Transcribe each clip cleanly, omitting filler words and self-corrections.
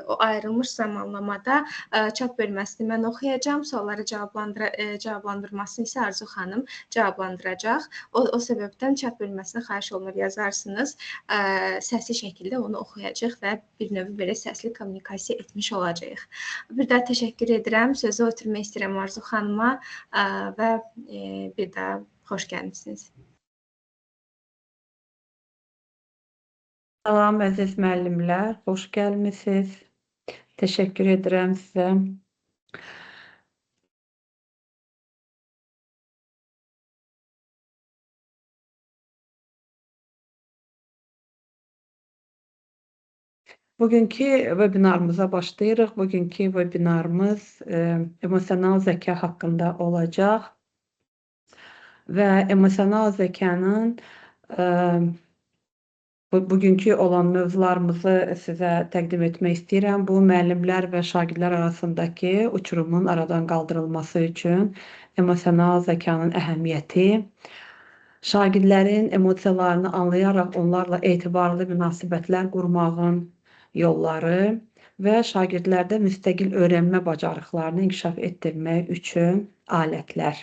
o ayrılmış zamanlamada chat bölməsini mən oxuyacağam, sualları cavablandırmasını isə Arzu xanım cavablandıracaq. O səbəbdən chat bölməsinə xahiş olunur yazarsınız. Səsli şəkildə onu oxuyacaq və bir növ belə səsli kommunikasiya etmiş olacağıq. Bir daha təşəkkür edirəm. Sözü ötürmək istəyirəm Arzu xanıma və bir daha xoş gəlmisiniz. Salam əziz müəllimlər, xoş gəlmisiniz. Təşəkkür edirəm sizə. Bugünkü webinarımıza başlayırıq. Bugünkü webinarımız emosional zəka haqqında olacaq və emosional zəkanın bugünkü olan mövzularımızı sizə təqdim etmək istəyirəm. Bu, müəllimlər və şagirdlər arasındakı uçurumun aradan qaldırılması üçün emosional zəkanın əhəmiyyəti, şagirdlərin emosiyalarını anlayaraq onlarla etibarlı münasibətlər qurmağın yolları və şagirdlərdə müstəqil öyrənmə bacarıqlarını inkişaf etdirmək üçün alətlər.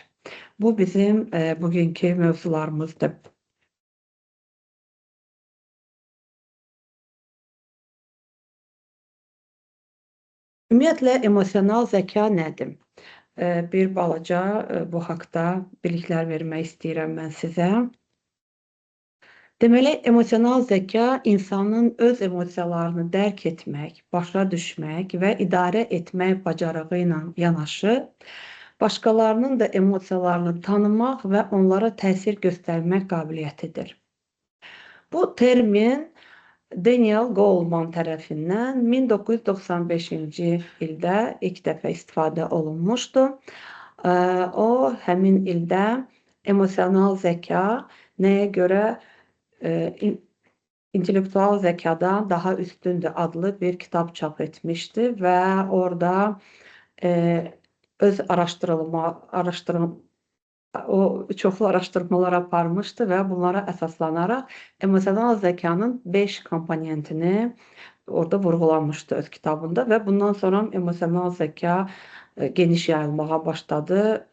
Bu bizim bugünkü mövzularımızdır. Ümumiyyətlə, emosional zəka nədir? Bir balaca bu haqda biliklər vermək istəyirəm mən sizə. Deməli, emosional zəka insanın öz emosiyalarını dərk etmək, başa düşmək və idarə etmək bacarığı ilə yanaşı, başqalarının da emosiyalarını tanımaq və onlara təsir göstərmək qabiliyyətidir. Bu termin Daniel Goleman tərəfindən 1995-ci ildə ilk dəfə istifadə olunmuşdu. O, həmin ildə emosional zəka nəyə görə intellektual zəkadan daha üstündür adlı bir kitab çap etmişdi və orada öz çoxlu araşdırmalar aparmışdı və bunlara əsaslanaraq emosional zəkanın 5 komponentini orada vurğulamışdı öz kitabında və bundan sonra emosional zəka geniş yayılmağa başladı.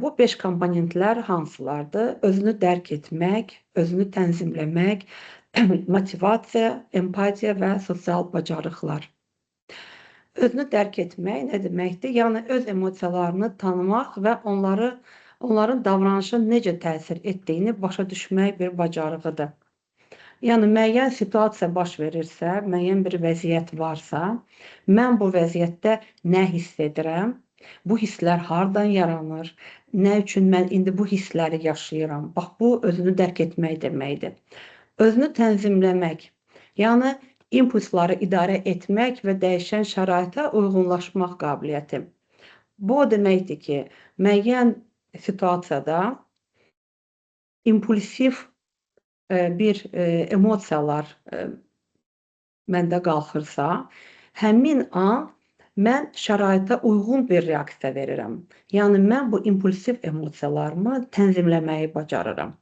Bu 5 komponentlər hansılardır? Özünü dərk etmək, özünü tənzimləmək, motivasiya, empatiya və sosial bacarıqlar. Özünü dərk etmək nə deməkdir? Yəni, öz emosiyalarını tanımaq və onların davranışa necə təsir etdiyini başa düşmək bir bacarığıdır. Yəni, müəyyən situasiya baş verirsə, müəyyən bir vəziyyət varsa, mən bu vəziyyətdə nə hiss edirəm? Bu hisslər hardan yaranır? Nə üçün mən indi bu hissləri yaşayıram? Bax, bu özünü dərk etmək deməkdir. Özünü tənzimləmək, yəni impulsları idarə etmək və dəyişən şəraitə uyğunlaşmaq qabiliyyəti. Bu o deməkdir ki, müəyyən situasiyada impulsiv bir emosiyalar məndə qalxırsa, həmin an mən şəraitə uyğun bir reaksiya verirəm. Yəni, mən bu impulsiv emosiyalarımı tənzimləməyi bacarıram.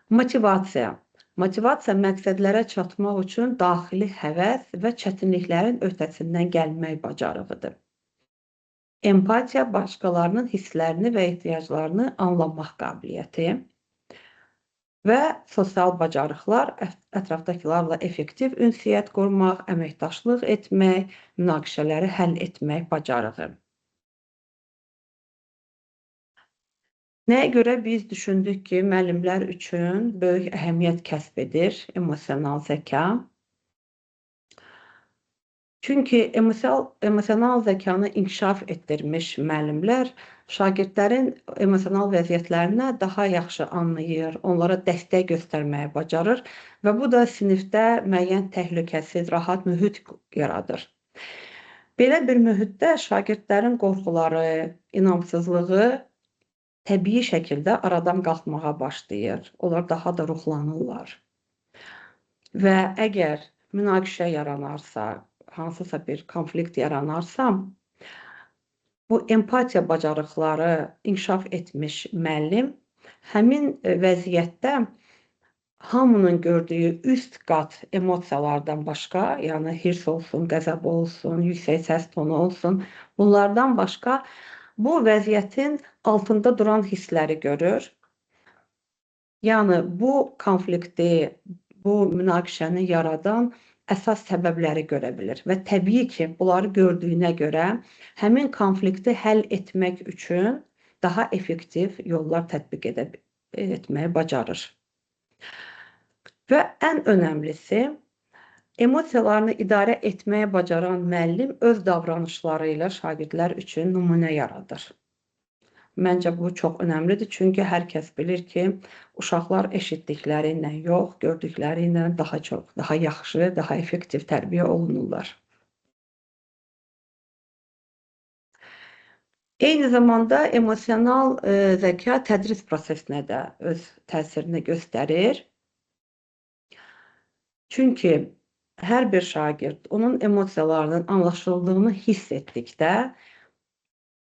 Motivasiya. Motivasiya məqsədlərə çatmaq üçün daxili həvəs və çətinliklərin öhdəsindən gəlmək bacarığıdır. Empatiya başqalarının hisslərini və ehtiyaclarını anlamaq qabiliyyəti və sosial bacarıqlar ətrafdakılarla effektiv ünsiyyət qurmaq, əməkdaşlıq etmək, münaqişələri həll etmək bacarığı. Nəyə görə biz düşündük ki, müəllimlər üçün böyük əhəmiyyət kəsb edir emosional zəka? Çünki emosional zəkanı inkişaf etdirmiş müəllimlər şagirdlərin emosional vəziyyətlərini daha yaxşı anlayır, onlara dəstək göstərməyi bacarır və bu da sinifdə müəyyən təhlükəsiz, rahat mühit yaradır. Belə bir mühitdə şagirdlərin qorxuları, inamsızlığı təbii şəkildə aradan qalxmağa başlayır. Onlar daha da ruhlanırlar. Və əgər münaqişə yaranarsa, hansısa bir konflikt yaranarsa, bu empatiya bacarıqları inkişaf etmiş müəllim həmin vəziyyətdə hamının gördüyü üst qat emosiyalardan başqa, yəni hirs olsun, qəzəb olsun, yüksək səs tonu olsun, bunlardan başqa bu vəziyyətin altında duran hissləri görür. Yəni bu konflikti, bu münaqişəni yaradan əsas səbəbləri görə bilir və təbii ki, bunları gördüyünə görə həmin konflikti həll etmək üçün daha effektiv yollar tətbiq etməyi bacarır. Və ən önəmlisi, emosiyalarını idarə etməyi bacaran müəllim öz davranışları ilə şagirdlər üçün nümunə yaradır. Məncə bu çox önəmlidir, çünki hər kəs bilir ki, uşaqlar eşitdikləri ilə yox, gördükləri ilə daha çox, daha yaxşı, daha effektiv tərbiyə olunurlar. Eyni zamanda emosional zəka tədris prosesinə də öz təsirini göstərir. Çünki hər bir şagird onun emosiyalarının anlaşıldığını hiss etdikdə,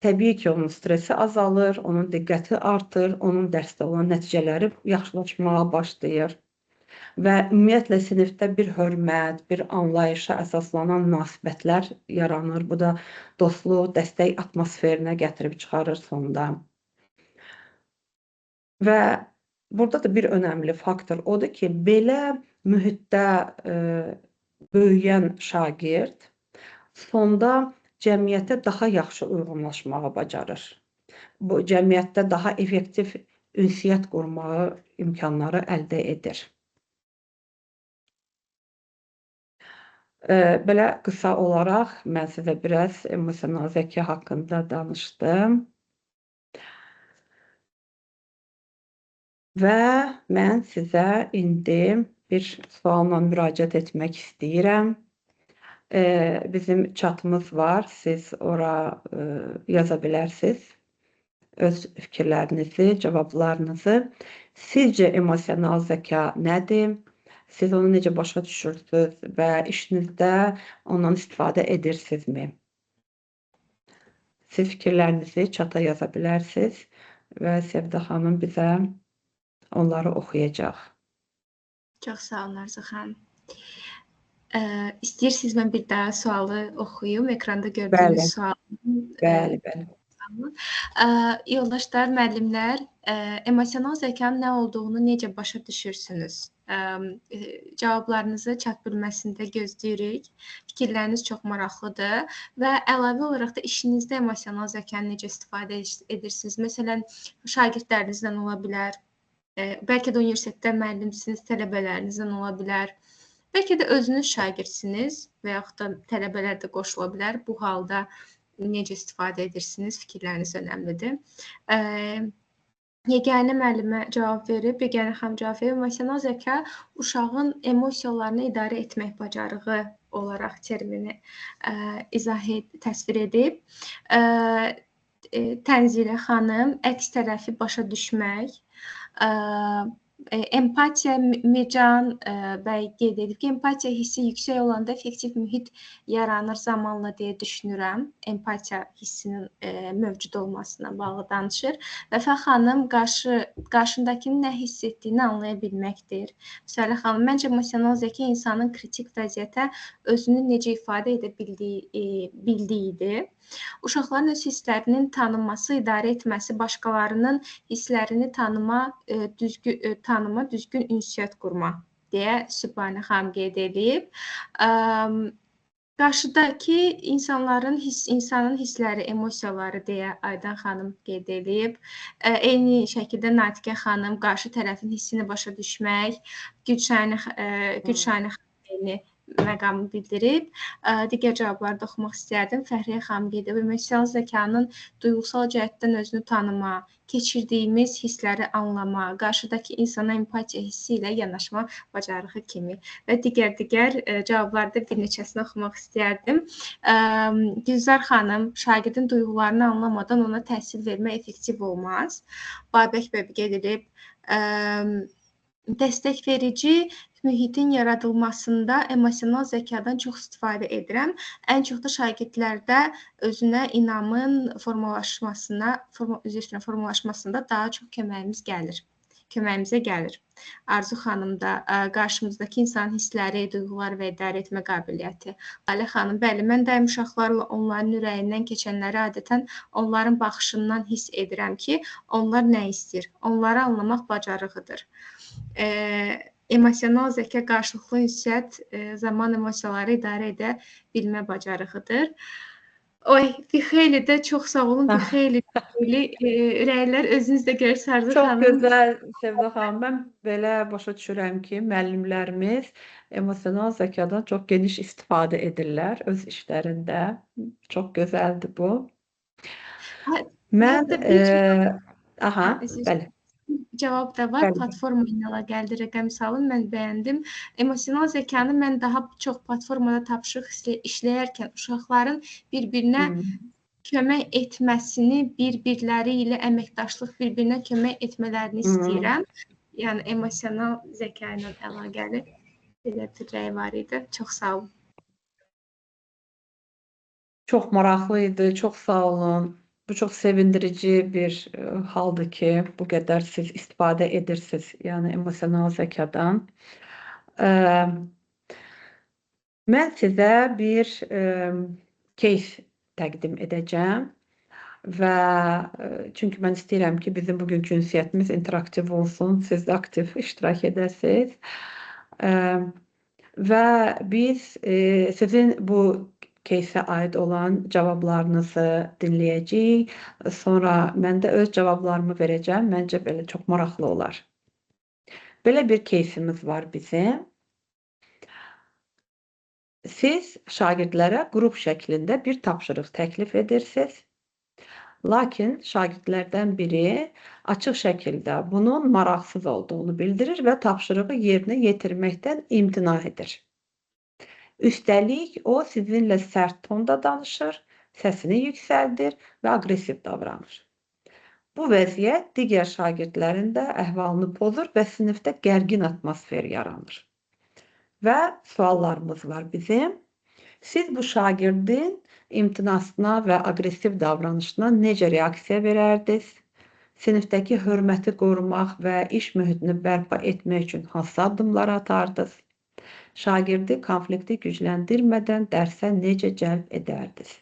təbii ki, onun stresi azalır, onun diqqəti artır, onun dərsdə olan nəticələri yaxşılaşmağa başlayır və ümumiyyətlə sinifdə bir hörmət, bir anlayışa əsaslanan münasibətlər yaranır. Bu da dostluq, dəstək atmosferinə gətirib çıxarır sonda. Və burada da bir önəmli faktor odur ki, belə mühitdə böyüyən şagird sonda cəmiyyətə daha yaxşı uyğunlaşmağı bacarır. Bu cəmiyyətdə daha effektiv ünsiyyət qurmağı imkanları əldə edir. Belə qısa olaraq mən sizə biraz emosional zəka haqqında danışdım. Və mən sizə indi bir sualla müraciət etmək istəyirəm. Bizim chatımız var, siz ora yaza bilərsiniz öz fikirlərinizi, cavablarınızı. Sizcə emosional zəka nədir? Siz onu necə başa düşürsünüz və işinizdə ondan istifadə edirsinizmi? Siz fikirlərinizi chata yaza bilərsiniz və Sevda xanım bizə onları oxuyacaq. Çox sağ olun Arzu xanım. İstəyirsiniz mən bir daha sualı oxuyum, ekranda gördüyünüz sualı. Bəli. Yoldaşlar, müəllimlər, emosional zəkanın nə olduğunu necə başa düşürsünüz? Cavablarınızı chat bölməsində gözləyirik. Fikirləriniz çox maraqlıdır və əlavə olaraq da işinizdə emosional zəkanı necə istifadə edirsiniz? Məsələn, şagirdlərinizdən ola bilər, bəlkə də universitetdə müəllimsiniz, tələbələrinizdən ola bilər. Bəlkə də özünüz şagirdsiniz və yaxud da tələbələr də qoşula bilər. Bu halda necə istifadə edirsiniz? Fikirləriniz önəmlidir. Yeganə müəllimə cavab verib, yeganə xanım cavab verib. Emosional zəka uşağın emosiyalarını idarə etmək bacarığı olaraq termini təsvir edib. Tənzilə xanım əks tərəfi başa düşmək. Empatiya, Mircan bəy qeyd edib ki, empatiya hissi yüksək olanda effektiv mühit yaranır zamanla deyə düşünürəm. Empatiya hissinin mövcud olmasına bağlı danışır. Vəfa xanım qarşındakının nə hiss etdiyini anlaya bilməkdir. Müsəllə xanım, məncə emosional zəka insanın kritik vəziyyətə özünü necə ifadə edə bildiyidir. Uşaqların öz hisslərinin tanınması, idarə etməsi, başqalarının hisslərini tanıma, düzgün ünsiyyət qurma deyə Sübhanə xanım qeyd edib. Qarşıdakı insanın hissləri, emosiyaları deyə Aydan xanım qeyd edib. Eyni şəkildə Natiqə xanım qarşı tərəfin hissini başa düşmək, Gülşanə xanım eyni məqamı bildirib. Digər cavabları da oxumaq istərdim. Fəhriyə xanım qeyd edib. Emosional zəkanın duyğusal cəhətdən özünü tanıma, keçirdiyimiz hissləri anlama, qarşıdakı insana empatiya hissi ilə yanaşma bacarığı kimi və digər cavablarda bir neçəsini oxumaq istərdim. Gülzar xanım, şagirdin duyğularını anlamadan ona təhsil vermək effektiv olmaz. Babək bəy qeyd edib. Dəstək verici mühitin yaradılmasında emosional zəkadan çox istifadə edirəm. Ən çox da şagirdlərdə özünə inamın formalaşmasında daha çox köməyimiz gəlir. köməyimizə gəlir. Arzu xanım da qarşımızdakı insanın hissləri, duyğuları və idarə etmə qabiliyyəti. Lalə xanım, bəli, mən də uşaqlarla onların ürəyindən keçənləri adətən onların baxışından hiss edirəm ki, onlar nə istəyir. Onları anlamaq bacarığıdır. Emosional zəka qarşılıqlı ünsiyyət zaman emosiyaları idarə edə bilmə bacarığıdır. Oy, bir xeyli də çox sağ olun, bir xeyli ürəklər özünüz də görürsünüz Arzu Çox xanım. gözəl Sevda xanım. Mən belə başa düşürəm ki, müəllimlərimiz emosional zəkadan çox geniş istifadə edirlər öz işlərində. Çox gözəldir bu. Mən Hətta bir bəli. cavab da var. Bəli. Platforma ilə əlaqəli rəqəm salın. Mən bəyəndim. Emosional zəkanı mən daha çox platformada tapşırıq işləyərkən uşaqların bir-birinə kömək etməsini, bir-birləri ilə əməkdaşlıq, bir-birinə kömək etmələrini istəyirəm. Yəni emosional zəka ilə əlaqəli belə bir rəy var idi. Çox sağ olun. Çox maraqlı idi. Çox sağ olun. Bu çox sevindirici bir haldır ki, bu qədər siz istifadə edirsiniz, yəni emosional zəkadan. Mən sizə bir case təqdim edəcəm və çünki mən istəyirəm ki, bizim bugünkü ünsiyyətimiz interaktiv olsun, siz də aktiv iştirak edəsiniz. Və biz sizin bu кейsə aid olan cavablarınızı dinləyəcəyik. Sonra mən də öz cavablarımı verəcəm. Məncə belə çox maraqlı olar. Belə bir keysimiz var bizim. Siz şagirdlərə qrup şəklində bir tapşırıq təklif edirsiniz. Lakin şagirdlərdən biri açıq şəkildə bunun maraqsız olduğunu bildirir və tapşırığı yerinə yetirməkdən imtina edir. Üstəlik, o sizinlə sərt tonda danışır, səsini yüksəldir və aqressiv davranır. Bu vəziyyət digər şagirdlərin də əhvalını pozur və sinifdə gərgin atmosfer yaranır. Və suallarımız var bizim. Siz bu şagirdin imtinasına və aqressiv davranışına necə reaksiya verərdiniz? Sinifdəki hörməti qorumaq və iş mühitini bərpa etmək üçün hansı addımlar atardınız? Şagirdi konflikti gücləndirmədən dərsə necə cəlb edərdiniz?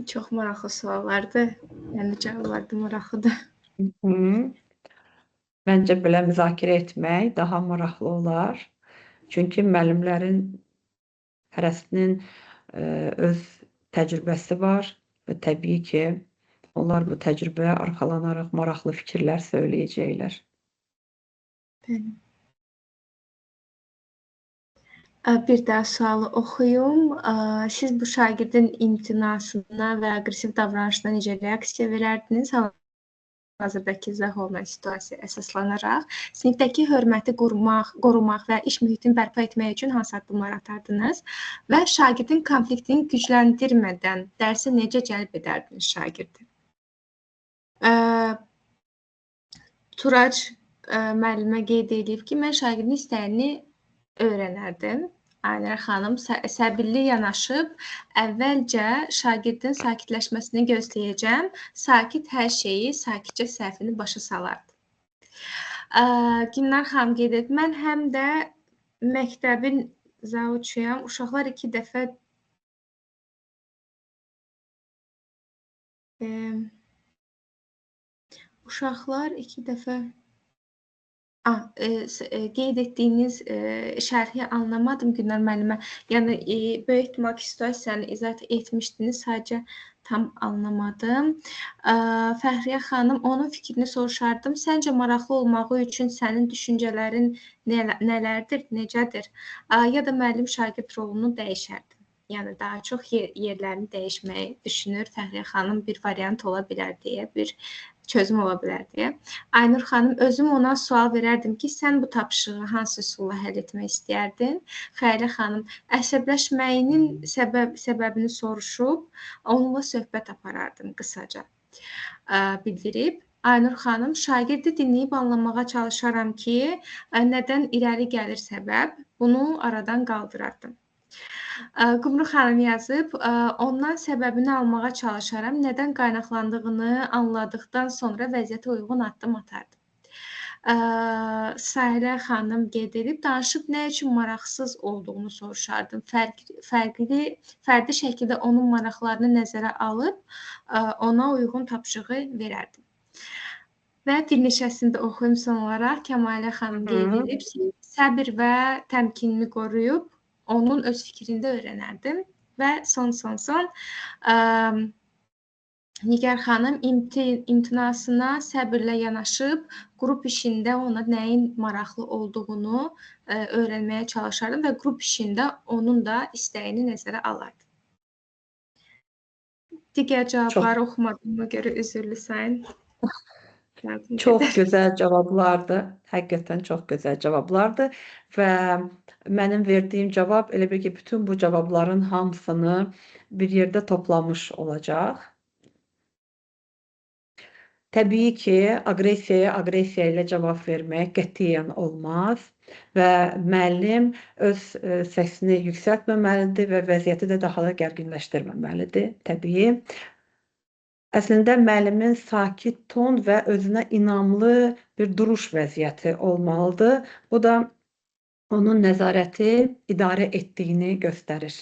Çox maraqlı suallardır. Yəni cavablar da maraqlıdır. Məncə belə müzakirə etmək daha maraqlı olar. Çünki müəllimlərin hərəsinin öz təcrübəsi var və təbii ki, onlar bu təcrübəyə arxalanaraq maraqlı fikirlər söyləyəcəklər. Bəli. Bir daha sualı oxuyum. Siz bu şagirdin imtinasına və aqressiv davranışına necə reaksiya verərdiniz? Hazırdakı izah olunan situasiyaya əsaslanaraq sinifdəki hörməti qorumaq və iş mühitini bərpa etmək üçün hansı addımlar atardınız? Və şagirdin konfliktini gücləndirmədən dərsə necə cəlb edərdiniz şagirdi? Turac müəllimə qeyd edib ki, mən şagirdin istəyini öyrənərdim. Aynur xanım səbirli yanaşıb, əvvəlcə şagirdin sakitləşməsini gözləyəcəm. Sakit hər şeyi, sakitcə səhvini başa salardı. Gülnar xanım qeyd edib, mən həm də məktəbin zavuçuyam. Uşaqlar iki dəfə qeyd etdiyiniz şərhi anlamadım Gülnar müəllimə. Yəni böyük ehtimal ki, situasiyanı izah etmişdiniz, sadəcə tam anlamadım. Fəhriyə xanım, onun fikrini soruşardım. Səncə maraqlı olmağı üçün sənin düşüncələrin nələrdir, necədir? Ya da müəllim şagird rolunu dəyişərdi. Yəni daha çox yerlərini dəyişməyi düşünür. Fəhriyə xanım bir variant ola bilər deyə, bir çözüm ola bilər deyə. Aynur xanım, özüm ona sual verərdim ki, sən bu tapşırığı hansı üsulla həll etmək istəyərdin? Xəylə xanım, əsəbləşməyinin səbəbini soruşub, onunla söhbət aparardım qısaca bildirib. Aynur xanım, şagirdi dinləyib anlamağa çalışaram ki, nədən irəli gəlir səbəb, bunu aradan qaldırardım. Qumru xanım yazıb, ondan səbəbini almağa çalışaram. Nədən qaynaqlandığını anladıqdan sonra vəziyyətə uyğun addım atardım. Sahilə xanım qeyd edib, danışıb nə üçün maraqsız olduğunu soruşardım. Fərdi şəkildə onun maraqlarını nəzərə alıb, ona uyğun tapşırığı verərdim. Və bir neçəsini də oxuyum son olaraq. Kəmalə xanım qeyd edib, səbir və təmkinini qoruyub, onun öz fikrində öyrənərdim. Və son, Nigar xanım imtinasına səbirlə yanaşıb, qrup işində ona nəyin maraqlı olduğunu öyrənməyə çalışardım və qrup işində onun da istəyini nəzərə alardım. Digər cavabları oxumadığıma görə üzürlü sayın. Çox gözəl cavablardı. Həqiqətən çox gözəl cavablardı və mənim verdiyim cavab elə bil ki, bütün bu cavabların hamısını bir yerdə toplamış olacaq. Təbii ki, aqressiyaya aqressiya ilə cavab vermək qətiyyən olmaz və müəllim öz səsini yüksəltməməlidir və vəziyyəti də daha da gərginləşdirməməlidir, təbii. Əslində müəllimin sakit ton və özünə inamlı bir duruş vəziyyəti olmalıdır. Bu da onun nəzarəti idarə etdiyini göstərir.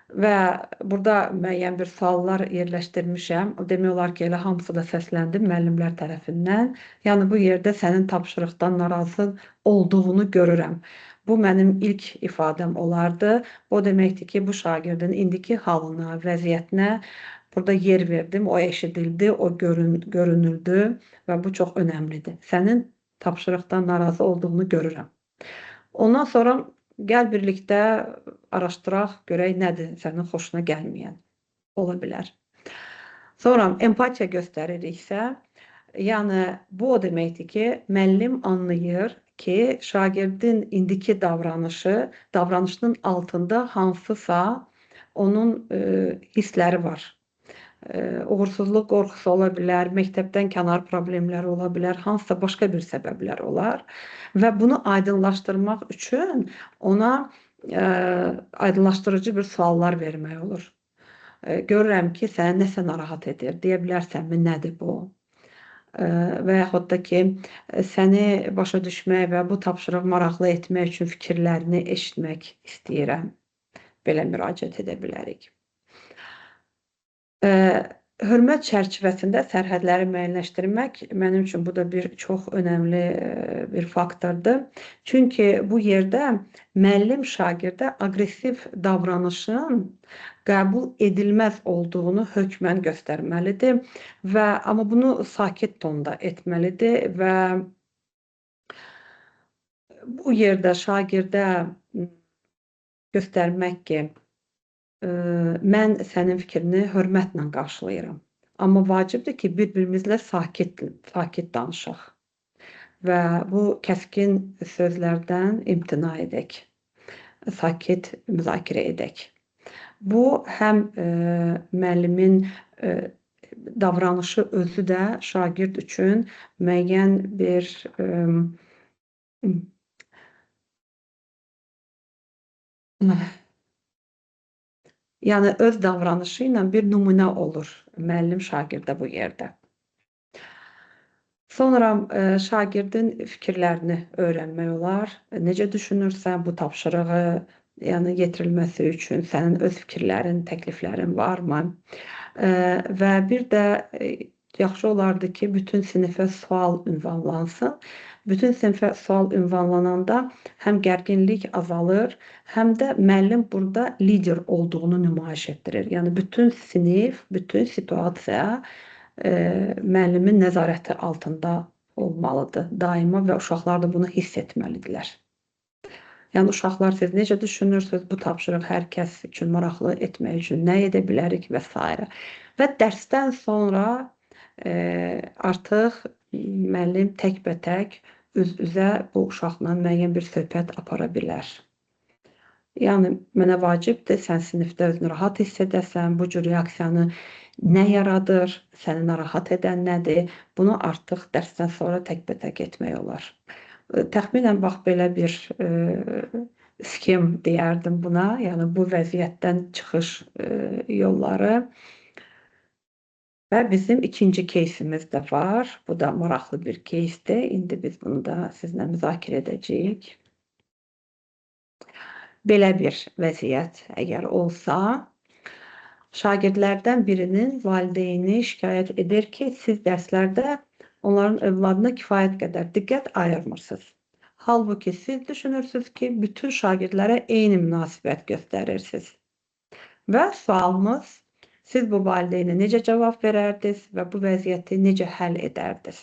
Və burada müəyyən bir suallar yerləşdirmişəm. Demək olar ki, elə hamısı da səsləndi müəllimlər tərəfindən. Yəni bu yerdə sənin tapşırıqdan narazı olduğunu görürəm. Bu mənim ilk ifadəm olardı. O deməkdir ki, bu şagirdin indiki halına, vəziyyətinə burada yer verdim, o eşidildi, o görünüldü və bu çox önəmlidir. Sənin tapşırıqdan narazı olduğunu görürəm. Ondan sonra gəl birlikdə araşdıraq, görək nədir sənin xoşuna gəlməyən. Ola bilər. Sonra empatiya göstəririksə, yəni bu o deməkdir ki, müəllim anlayır ki, şagirdin indiki davranışının altında hansısa onun hissləri var. Uğursuzluq qorxusu ola bilər, məktəbdən kənar problemləri ola bilər, hansısa başqa bir səbəblər olar və bunu aydınlaşdırmaq üçün ona aydınlaşdırıcı bir suallar vermək olur. Görürəm ki, səni nəsə narahat edir, deyə bilərsənmi, nədir bu? Və yaxud da ki, səni başa düşmək və bu tapşırıq maraqlı etmək üçün fikirlərini eşitmək istəyirəm. Belə müraciət edə bilərik. Hörmət çərçivəsində sərhədləri müəyyənləşdirmək mənim üçün bu da bir çox önəmli bir faktordur. Çünki bu yerdə müəllim şagirdə aqressiv davranışın qəbul edilməz olduğunu hökmən göstərməlidir və amma bunu sakit tonda etməlidir və bu yerdə şagirdə göstərmək ki, mən sənin fikrini hörmətlə qarşılayıram. Amma vacibdir ki, bir-birimizlə sakit danışaq və bu kəskin sözlərdən imtina edək, sakit müzakirə edək. Bu, həm müəllimin davranışı özü də şagird üçün müəyyən bir yəni öz davranışı ilə bir nümunə olur müəllim şagirdə bu yerdə. Sonra şagirdin fikirlərini öyrənmək olar. Necə düşünürsən bu tapşırığı yetirilməsi üçün sənin öz fikirlərin, təkliflərin varmı? Və bir də yaxşı olardı ki, bütün sinifə sual ünvanlansın. Bütün sinifə sual ünvanlananda həm gərginlik azalır, həm də müəllim burada lider olduğunu nümayiş etdirir. Yəni bütün sinif, bütün situasiya müəllimin nəzarəti altında olmalıdır daima və uşaqlar da bunu hiss etməlidirlər. Yəni uşaqlar, siz necə düşünürsünüz, bu tapşırıq hər kəs üçün maraqlı etmək üçün nə edə bilərik və s. Və dərsdən sonra artıq müəllim təkbətək üz-üzə bu uşaqla müəyyən bir söhbət apara bilər. Yəni, mənə vacibdir, sən sinifdə özünü rahat hiss edəsən, bu cür reaksiyanı nə yaradır, səni narahat edən nədir, bunu artıq dərsdən sonra təkbətək etmək olar. Təxminən bax belə bir skem deyərdim buna. Yəni bu vəziyyətdən çıxış yolları. Və bizim ikinci keysimiz də var. Bu da maraqlı bir keysdir. İndi biz bunu da sizinlə müzakirə edəcəyik. Belə bir vəziyyət əgər olsa, şagirdlərdən birinin valideyni şikayət edir ki, siz dərslərdə onların övladına kifayət qədər diqqət ayırmırsınız. Halbuki siz düşünürsünüz ki, bütün şagirdlərə eyni münasibət göstərirsiniz. Və sualımız, siz bu valideynə necə cavab verərdiniz və bu vəziyyəti necə həll edərdiniz?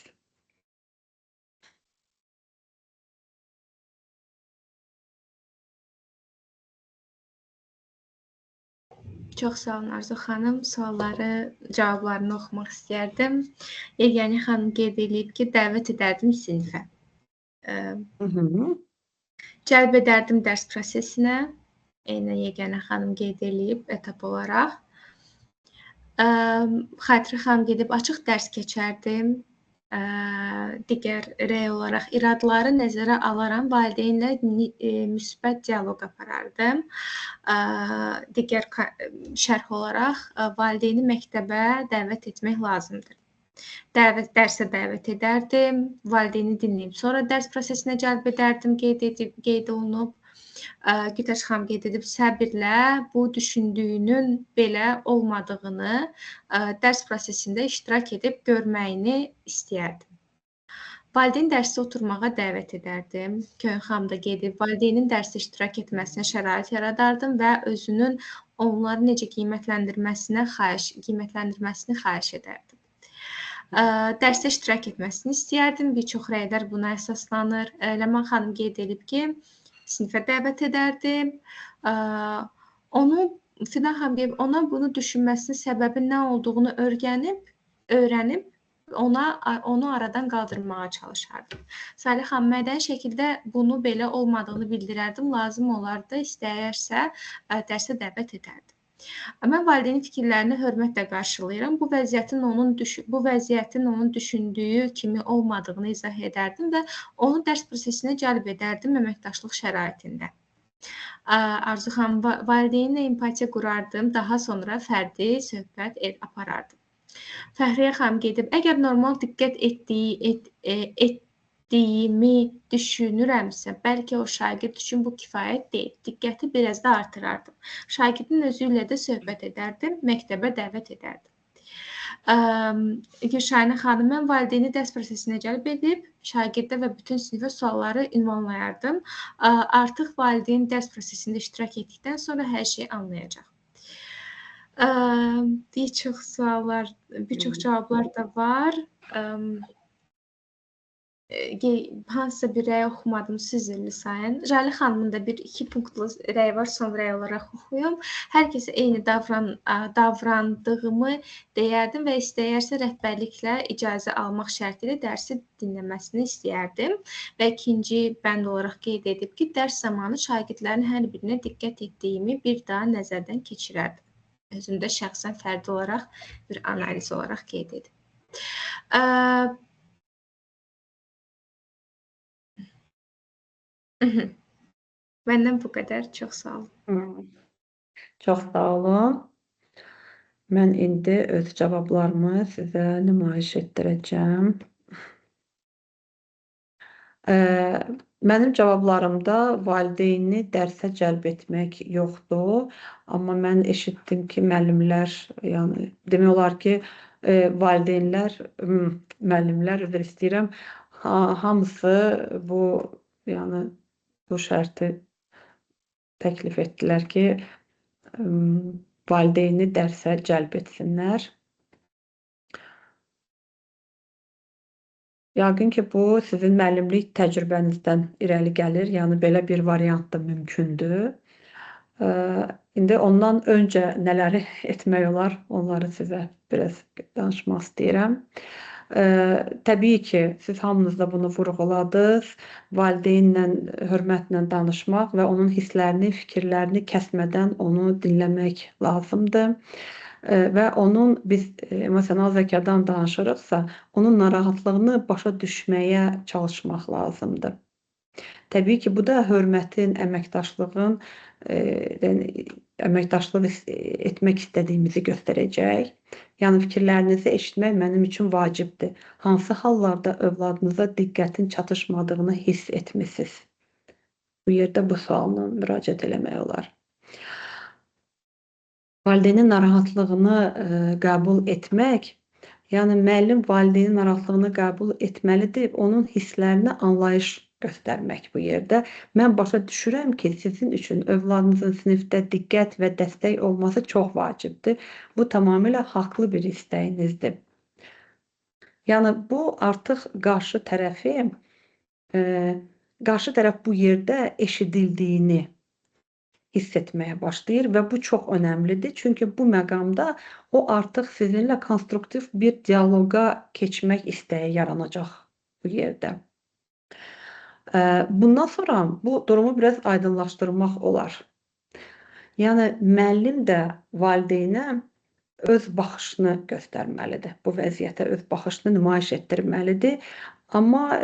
Çox sağ olun Arzu xanım. Cavablarını oxumaq istərdim. Yeganə xanım qeyd edib ki, dəvət edərdim sinifə. Cəlb edərdim dərs prosesinə. Eynən Yeganə xanım qeyd edib etap olaraq. Xatirə xanım qeyd edib açıq dərs keçərdim. Digər rəy olaraq iradları nəzərə alaram, valideynlə müsbət dialoq aparardım. Digər şərh olaraq valideyni məktəbə dəvət etmək lazımdır. Dərsə dəvət edərdim, valideyni dinləyib, sonra dərs prosesinə cəlb edərdim, qeyd olunub. Gütəş xanım qeyd edib, səbirlə bu düşündüyünün belə olmadığını dərs prosesində iştirak edib görməyini istəyərdim. Valideyn dərsdə oturmağa dəvət edərdim. Köyün xanım da qeyd edib, valideynin dərsdə iştirak etməsinə şərait yaradardım və özünün onları necə qiymətləndirməsini xahiş edərdim. Dərsdə iştirak etməsini istəyərdim. Bir çox rəylər buna əsaslanır. Ləman xanım qeyd edib ki, sinifə dəvət edərdim. Fidan xanım deyib, ona bunu düşünməsinin səbəbi nə olduğunu öyrənib, onu aradan qaldırmağa çalışardım. Salih xanım, mədəni şəkildə bunu belə olmadığını bildirərdim. Lazım olardı, istəyərsə dərsə dəvət edərdim. Mən valideynin fikirlərini hörmətlə qarşılayıram. Bu vəziyyətin onun düşündüyü kimi olmadığını izah edərdim və onu dərs prosesinə cəlb edərdim əməkdaşlıq şəraitində. Arzu xanım, valideynlə empatiya qurardım, daha sonra fərdi söhbət aparardım. Fəhriyə xanım qeyd edib, əgər normal diqqət etdiyimi düşünürəmsə, bəlkə o şagird üçün bu kifayət deyil. Diqqəti biraz da artırardım. Şagirdin özü ilə də söhbət edərdim, məktəbə dəvət edərdim. Gülşahinə xanım, mən valideyni dərs prosesinə cəlb edib, şagirdə və bütün sinifə sualları ünvanlayardım. Artıq valideyn dərs prosesində iştirak etdikdən sonra hər şeyi anlayacaq. Bir çox cavablar da var. Hansısa bir rəy oxumadım, siz üzrlü sayın. Jali xanımın da iki punktlu rəy var, son rəy olaraq oxuyum. Hər kəsə eyni davrandığımı deyərdim və istəyərsə rəhbərliklə icazə almaq şərti ilə dərsi dinləməsini istəyərdim. Və ikinci bənd olaraq qeyd edib ki, dərs zamanı şagirdlərin hər birinə diqqət etdiyimi bir daha nəzərdən keçirərdim. Özümdə şəxsən fərdi olaraq bir analiz olaraq qeyd edib. Məndən bu qədər. Çox sağ olun. Çox sağ olun. Mən indi öz cavablarımı sizə nümayiş etdirəcəm. Mənim cavablarımda valideyni dərsə cəlb etmək yoxdur. Amma mən eşitdim ki, müəllimlər, yəni demək olar ki, müəllimlər, üzr istəyirəm, hamısı bu şərti təklif etdilər ki, valideyni dərsə cəlb etsinlər. Yəqin ki, bu sizin müəllimlik təcrübənizdən irəli gəlir, yəni belə bir variant da mümkündür. İndi ondan öncə nələri etmək olar, onları sizə biraz danışmaq istəyirəm. Təbii ki, siz hamınız da bunu vurğuladınız, valideynlə hörmətlə danışmaq və onun hisslərini, fikirlərini kəsmədən onu dinləmək lazımdır. Və onun biz emosional zəkadan danışırıqsa, onun narahatlığını başa düşməyə çalışmaq lazımdır. Təbii ki, bu da hörmətin, əməkdaşlığın, əməkdaşlıq etmək istədiyimizi göstərəcək. Yəni fikirlərinizi eşitmək mənim üçün vacibdir. Hansı hallarda övladınıza diqqətin çatışmadığını hiss etmisiniz? Bu yerdə bu sualla müraciət eləmək olar. Valideynin narahatlığını qəbul etmək, yəni müəllim valideynin narahatlığını qəbul etməlidir, onun hisslərinə anlayış göstərmək bu yerdə. Mən başa düşürəm ki, sizin üçün övladınızın sinifdə diqqət və dəstək olması çox vacibdir. Bu tamamilə haqlı bir istəyinizdir. Yəni bu artıq qarşı tərəf bu yerdə eşidildiyini hiss etməyə başlayır və bu çox önəmlidir. Çünki bu məqamda o artıq sizinlə konstruktiv bir dialoqa keçmək istəyi yaranacaq bu yerdə. Bundan sonra bu durumu biraz aydınlaşdırmaq olar. Yəni müəllim də valideynə öz baxışını göstərməlidir. Bu vəziyyətə öz baxışını nümayiş etdirməlidir. Amma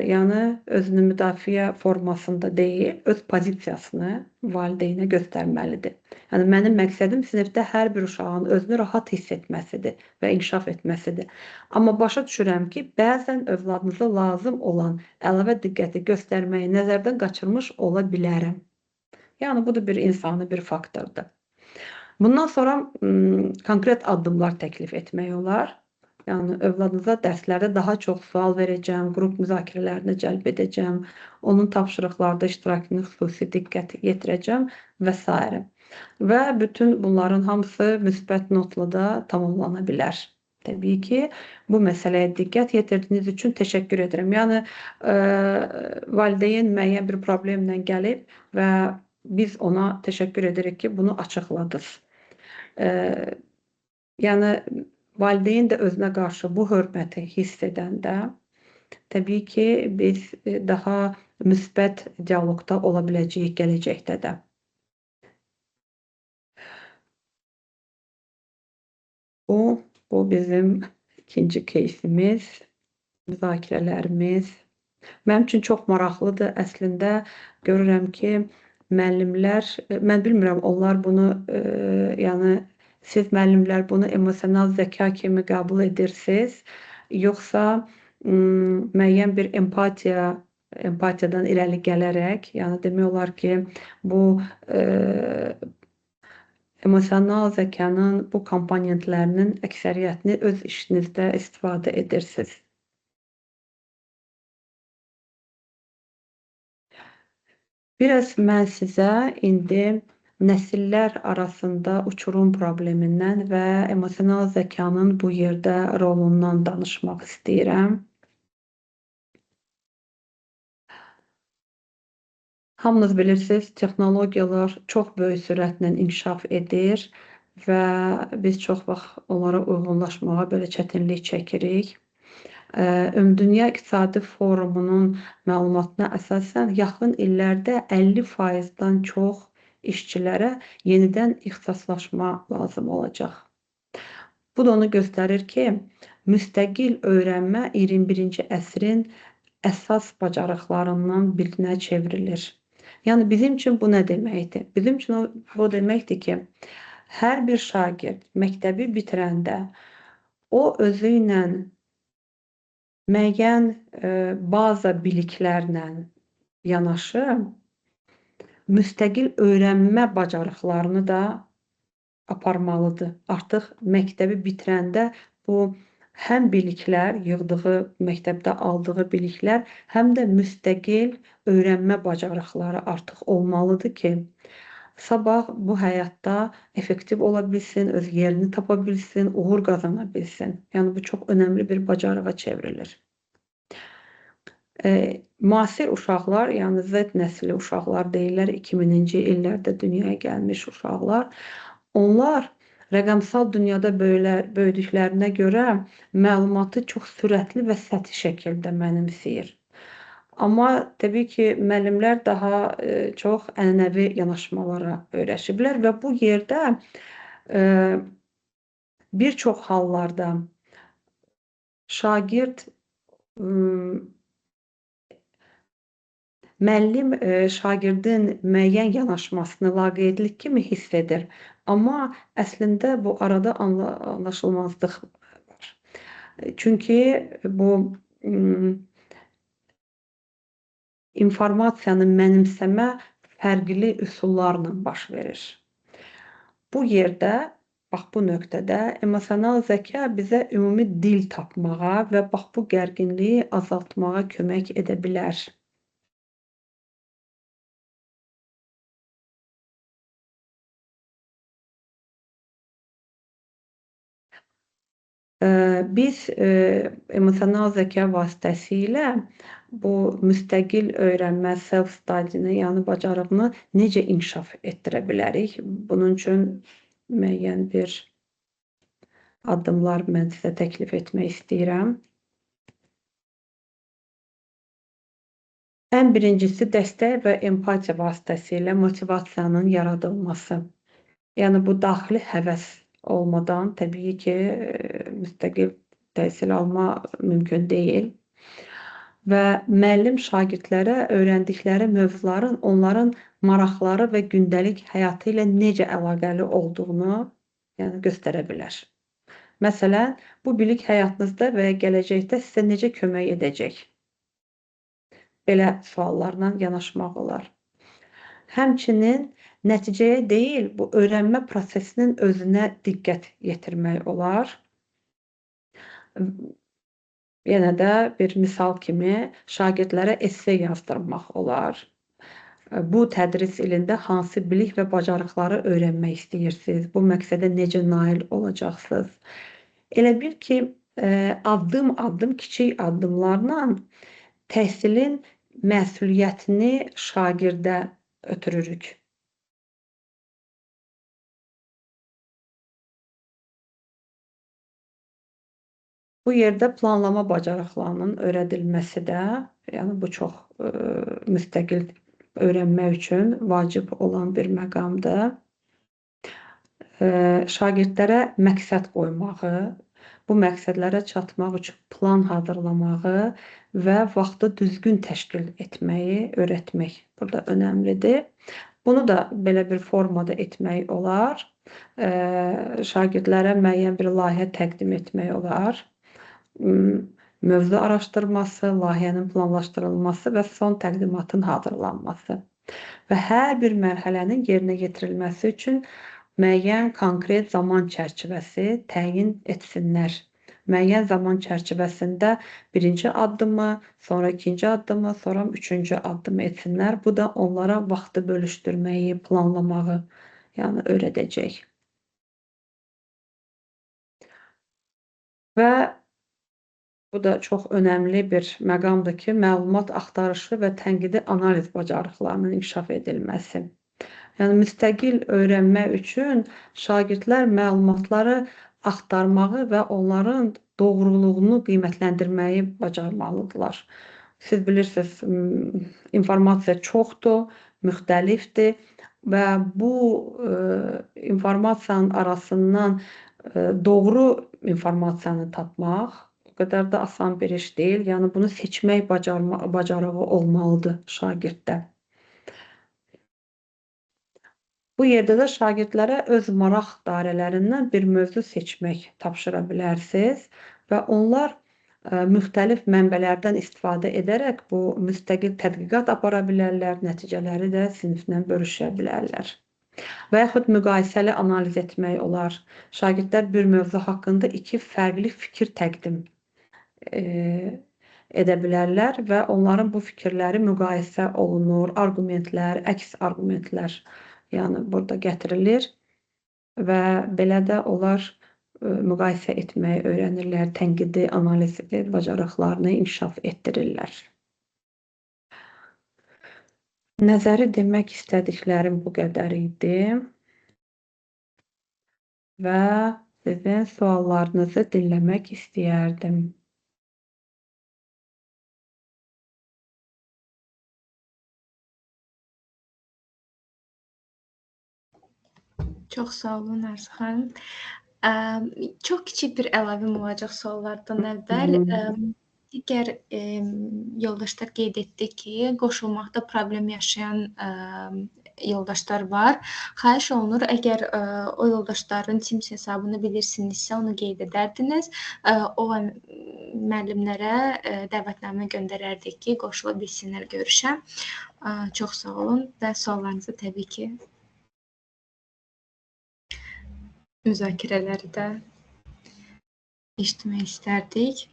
yəni özünü müdafiə formasında deyil, öz pozisiyasını valideynə göstərməlidir. Yəni mənim məqsədim sinifdə hər bir uşağın özünü rahat hiss etməsidir və inkişaf etməsidir. Amma başa düşürəm ki, bəzən övladınıza lazım olan əlavə diqqəti göstərməyi nəzərdən qaçırmış ola bilərəm. Yəni bu da bir insani bir faktordur. Bundan sonra konkret addımlar təklif etmək olar. Yəni övladınıza dərslərdə daha çox sual verəcəm, qrup müzakirələrinə cəlb edəcəm, onun tapşırıqlarda iştirakını xüsusi diqqət yetirəcəm və s. Və bütün bunların hamısı müsbət notla da tamamlana bilər. Təbii ki, bu məsələyə diqqət yetirdiyiniz üçün təşəkkür edirəm. Yəni valideyn müəyyən bir problemlə gəlib və biz ona təşəkkür edirik ki, bunu açıqladınız. Yəni valideyn də özünə qarşı bu hörməti hiss edəndə təbii ki, biz daha müsbət dialoqda ola biləcəyik gələcəkdə də. Bu bizim ikinci keysimiz, müzakirələrimiz. Mənim üçün çox maraqlıdır. Əslində görürəm ki, müəllimlər, mən bilmirəm onlar bunu, yəni siz müəllimlər bunu emosional zəka kimi qəbul edirsiniz, yoxsa müəyyən bir empatiyadan irəli gələrək, yəni demək olar ki, bu emosional zəkanın bu komponentlərinin əksəriyyətini öz işinizdə istifadə edirsiniz. Biraz mən sizə indi nəsillər arasında uçurum problemindən və emosional zəkanın bu yerdə rolundan danışmaq istəyirəm. Hamınız bilirsiniz, texnologiyalar çox böyük sürətlə inkişaf edir və biz çox vaxt onlara uyğunlaşmağa belə çətinlik çəkirik. Ümumdünya İqtisadi Forumunun məlumatına əsasən yaxın illərdə 50%-dan çox işçilərə yenidən ixtisaslaşma lazım olacaq. Bu da onu göstərir ki, müstəqil öyrənmə 21-ci əsrin əsas bacarıqlarından birinə çevrilir. Yəni bizim üçün bu nə deməkdir? Bizim üçün bu deməkdir ki, hər bir şagird məktəbi bitirəndə o özü ilə müəyyən baza biliklərlə yanaşı müstəqil öyrənmə bacarıqlarını da aparmalıdır. Artıq məktəbi bitirəndə bu həm biliklər, yığdığı, məktəbdə aldığı biliklər, həm də müstəqil öyrənmə bacarıqları artıq olmalıdır ki, sabah bu həyatda effektiv ola bilsin, öz yerini tapa bilsin, uğur qazana bilsin. Yəni bu çox önəmli bir bacarığa çevrilir. Müasir uşaqlar, yəni Z nəsli uşaqlar deyirlər, 2000-ci illərdə dünyaya gəlmiş uşaqlar, onlar rəqəmsal dünyada böyüdüklərinə görə məlumatı çox sürətli və səthi şəkildə mənimsəyir. Amma təbii ki, müəllimlər daha çox ənənəvi yanaşmalara öyrəşiblər və bu yerdə bir çox hallarda şagird Müəllim şagirdin müəyyən yanaşmasını laqeydlik kimi hiss edir, amma əslində bu arada anlaşılmazlıq var. Çünki bu informasiyanı mənimsəmə fərqli üsullarla baş verir. Bu yerdə, bax bu nöqtədə emosional zəka bizə ümumi dil tapmağa və bax bu gərginliyi azaltmağa kömək edə bilər. Biz emosional zəka vasitəsilə bu müstəqil öyrənmə, self-study-ni, yəni bacarığını necə inkişaf etdirə bilərik? Bunun üçün müəyyən bir addımlar mən sizə təklif etmək istəyirəm. Ən birincisi dəstək və empatiya vasitəsilə motivasiyanın yaradılması. Yəni bu daxili həvəs olmadan təbii ki, müstəqil təhsil alma mümkün deyil. Və müəllim şagirdlərə öyrəndikləri mövzuların onların maraqları və gündəlik həyatı ilə necə əlaqəli olduğunu göstərə bilər. Məsələn, bu bilik həyatınızda və ya gələcəkdə sizə necə kömək edəcək? Belə suallarla yanaşmaq olar. Həmçinin nəticəyə deyil, bu öyrənmə prosesinin özünə diqqət yetirmək olar. Yenə də bir misal kimi şagirdlərə esse yazdırmaq olar. Bu tədris ilində hansı bilik və bacarıqları öyrənmək istəyirsiniz? Bu məqsədə necə nail olacaqsınız? Elə bil ki, addım-addım, kiçik addımlarla təhsilin məsuliyyətini şagirdə ötürürük. Bu yerdə planlama bacarıqlarının öyrədilməsi də, yəni bu çox müstəqil öyrənmə üçün vacib olan bir məqamdır. Şagirdlərə məqsəd qoymağı, bu məqsədlərə çatmaq üçün plan hazırlamağı və vaxtı düzgün təşkil etməyi öyrətmək burada önəmlidir. Bunu da belə bir formada etmək olar. Şagirdlərə müəyyən bir layihə təqdim etmək olar. Mövzu araşdırması, layihənin planlaşdırılması və son təqdimatın hazırlanması. Və hər bir mərhələnin yerinə yetirilməsi üçün müəyyən konkret zaman çərçivəsi təyin etsinlər. Müəyyən zaman çərçivəsində birinci addımı, sonra ikinci addımı, sonra üçüncü addımı etsinlər. Bu da onlara vaxtı bölüşdürməyi, planlamağı öyrədəcək. Və bu da çox önəmli bir məqamdır ki, məlumat axtarışı və tənqidi analiz bacarıqlarının inkişaf edilməsi. Yəni, müstəqil öyrənmə üçün şagirdlər məlumatları axtarmağı və onların doğruluğunu qiymətləndirməyi bacarmalıdırlar. Siz bilirsiniz, informasiya çoxdur, müxtəlifdir və bu informasiyanın arasından doğru informasiyanı tapmaq o qədər də asan bir iş deyil. Yəni, bunu seçmək bacarığı olmalıdır şagirddə. Bu yerdə də şagirdlərə öz maraq dairələrindən bir mövzu seçmək tapşıra bilərsiniz və onlar müxtəlif mənbələrdən istifadə edərək bu müstəqil tədqiqat apara bilərlər, nəticələri də siniflə bölüşə bilərlər. Və yaxud müqayisəli analiz etmək olar. Şagirdlər bir mövzu haqqında iki fərqli fikir təqdim edə bilərlər və onların bu fikirləri müqayisə olunur, arqumentlər, əks arqumentlər burada gətirilir və belə də onlar müqayisə etməyi öyrənirlər, tənqidi analiz bacarıqlarını inkişaf etdirirlər. Nəzəri demək istədiklərim bu qədər idi və sizin suallarınızı dinləmək istəyərdim. Çox sağ olun Arzu xanım. Çox kiçik bir əlavəm olacaq suallardan əvvəl. Digər yoldaşlar qeyd etdi ki, qoşulmaqda problem yaşayan yoldaşlar var. Xahiş olunur, əgər o yoldaşların Teams hesabını bilirsinizsə, onu qeyd edərdiniz. O müəllimlərə dəvətnamə göndərərdik ki, qoşula bilsinlər görüşə. Çox sağ olun və suallarınızı təbii ki müzakirələri də eşitmək istərdik.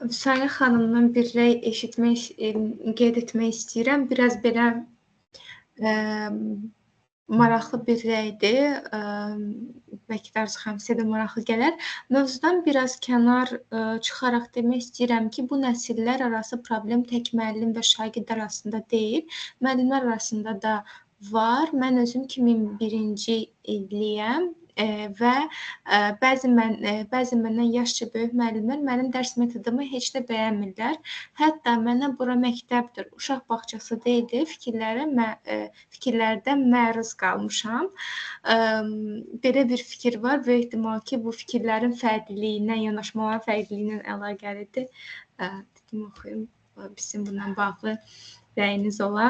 Salih xanımdan bir rəy eşitmək, qeyd etmək istəyirəm. Biraz belə maraqlı bir rəydir. Bəlkə də Arzu xanım sizə də maraqlı gələr. Mövzudan biraz kənar çıxaraq demək istəyirəm ki, bu nəsillər arası problem tək müəllim və şagird arasında deyil, müəllimlər arasında da var. Mən özüm 2001-ci illiyəm və bəzi məndən yaşca böyük müəllimlər mənim dərs metodumu heç də bəyənmirlər. Hətta mənə bura məktəbdir, uşaq bağçası deyildi, fikirlərdən məruz qalmışam. Belə bir fikir var və ehtimal ki, bu fikirlərin fərqliliyindən, yanaşmaların fərqliliyindən əlaqəlidir. Dedim, oxuyum, bizim bundan bağlı rəyiniz ola.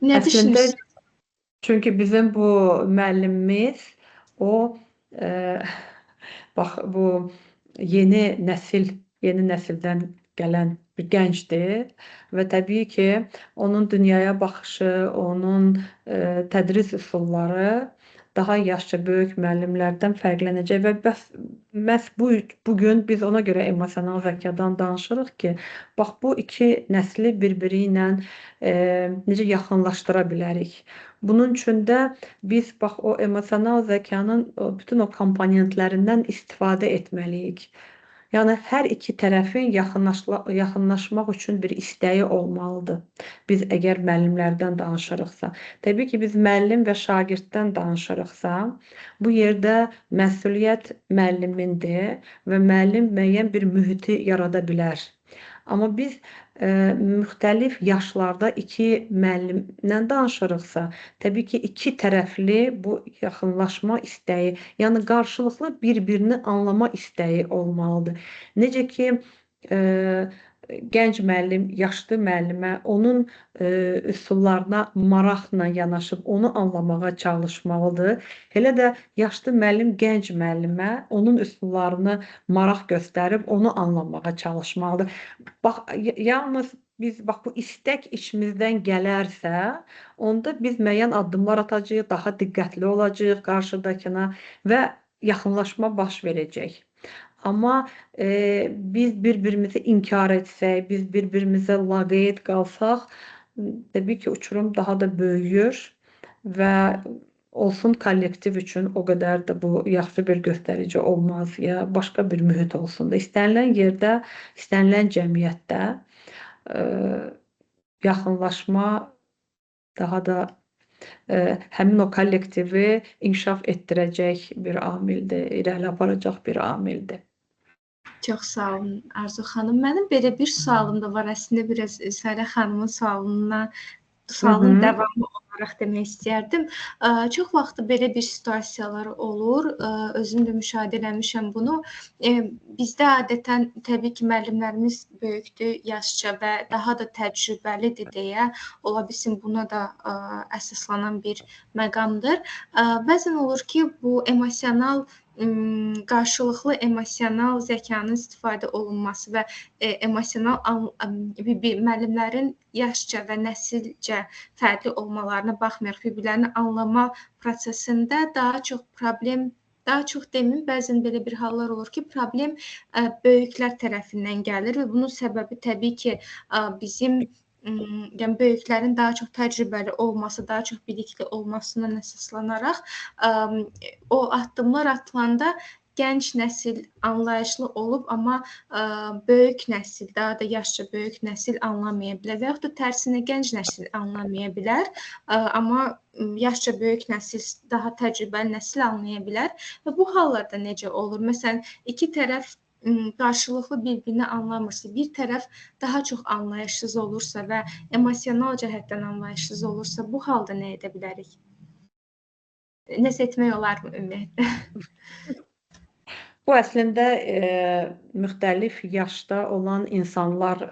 Nə düşünürsünüz? Çünki bizim bu müəllimimiz, o bax, bu yeni nəsildən gələn bir gəncdir və təbii ki, onun dünyaya baxışı, onun tədris üsulları daha yaşca böyük müəllimlərdən fərqlənəcək və məhz bugün biz ona görə emosional zəkadan danışırıq ki, bax, bu iki nəsli bir-biri ilə necə yaxınlaşdıra bilərik. Bunun üçün də biz bax, o emosional zəkanın bütün o komponentlərindən istifadə etməliyik. Yəni, hər iki tərəfin yaxınlaşmaq üçün bir istəyi olmalıdır. Biz əgər müəllimlərdən danışırıqsa. Təbii ki, biz müəllim və şagirddən danışırıqsa, bu yerdə məsuliyyət müəllimindir və müəllim müəyyən bir mühiti yarada bilər. Amma biz müxtəlif yaşlarda iki müəllimlə danışırıqsa, təbii ki, iki tərəfli bu yaxınlaşma istəyi, yəni qarşılıqlı bir-birini anlama istəyi olmalıdır. Necə ki, gənc müəllim, yaşlı müəllimə onun üsullarına maraqla yanaşıb onu anlamağa çalışmalıdır. Elə də yaşlı müəllim gənc müəllimə onun üsullarını maraq göstərib onu anlamağa çalışmalıdır. Bax, yalnız biz bax, bu istək içimizdən gələrsə, onda biz müəyyən addımlar atacağıq, daha diqqətli olacağıq qarşıdakına və yaxınlaşma baş verəcək. Amma biz bir-birimizi inkar etsək, biz bir-birimizə laqeyd qalsaq, təbii ki, uçurum daha da böyüyür və olsun kollektiv üçün o qədər də bu yaxşı bir göstərici olmaz ya başqa bir mühit olsun da. İstənilən yerdə, istənilən cəmiyyətdə yaxınlaşma daha da həmin o kollektivi inkişaf etdirəcək bir amildir, irəli aparacaq bir amildir. Çox sağ olun Arzu xanım. Mənim belə bir sualım da var. Əslində biraz Salih xanımın sualının davamı olaraq demək istəyərdim. Çox vaxt belə bir situasiyalar olur. Özüm də müşahidə eləmişəm bunu. Bizdə adətən təbii ki, müəllimlərimiz böyükdür yaşca və daha da təcrübəlidir deyə ola bilsin buna da əsaslanan bir məqamdır. Bəzən olur ki, bu qarşılıqlı emosional zəkanın istifadə olunması və müəllimlərin yaşca və nəsilcə fərqli olmalarına baxmayaraq bir-birlərini anlama prosesində daha çox deməyim, bəzən belə bir hallar olur ki, problem böyüklər tərəfindən gəlir və bunun səbəbi təbii ki, bizim yəni böyüklərin daha çox təcrübəli olması, daha çox bilikli olmasından əsaslanaraq o addımlar atılanda gənc nəsil anlayışlı olub, amma böyük nəsil, daha da yaşca böyük nəsil anlamaya bilər və yaxud da tərsinə gənc nəsil anlamaya bilər, amma yaşca böyük nəsil, daha təcrübəli nəsil anlaya bilər və bu hallarda necə olur? Məsələn, iki tərəf qarşılıqlı bir-birini anlamırsa, bir tərəf daha çox anlayışsız olursa və emosional cəhətdən anlayışsız olursa, bu halda nə edə bilərik? Nəsə etmək olarmı ümumiyyətlə? Bu əslində müxtəlif yaşda olan insanlar,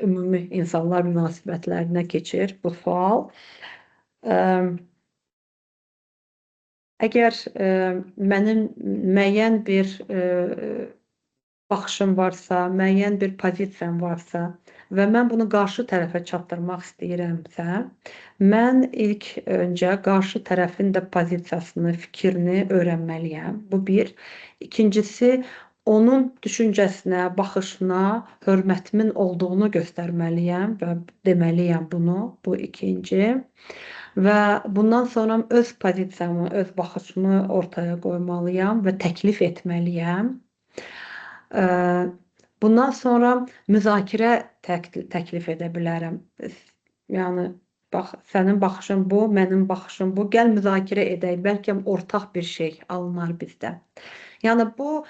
ümumi insanlar münasibətlərinə keçir bu sual. Əgər mənim müəyyən bir baxışım varsa, müəyyən bir pozisiyam varsa və mən bunu qarşı tərəfə çatdırmaq istəyirəmsə, mən ilk öncə qarşı tərəfin də pozisiyasını, fikrini öyrənməliyəm. Bu bir. İkincisi, onun düşüncəsinə, baxışına hörmətimin olduğunu göstərməliyəm və deməliyəm bunu. Bu ikinci. Və bundan sonra öz pozisiyamı, öz baxışımı ortaya qoymalıyam və təklif etməliyəm. Bundan sonra müzakirə təklif edə bilərəm. Yəni, bax, sənin baxışın bu, mənim baxışım bu. Gəl müzakirə edək, bəlkə ortaq bir şey alınar bizdə. Yəni, bu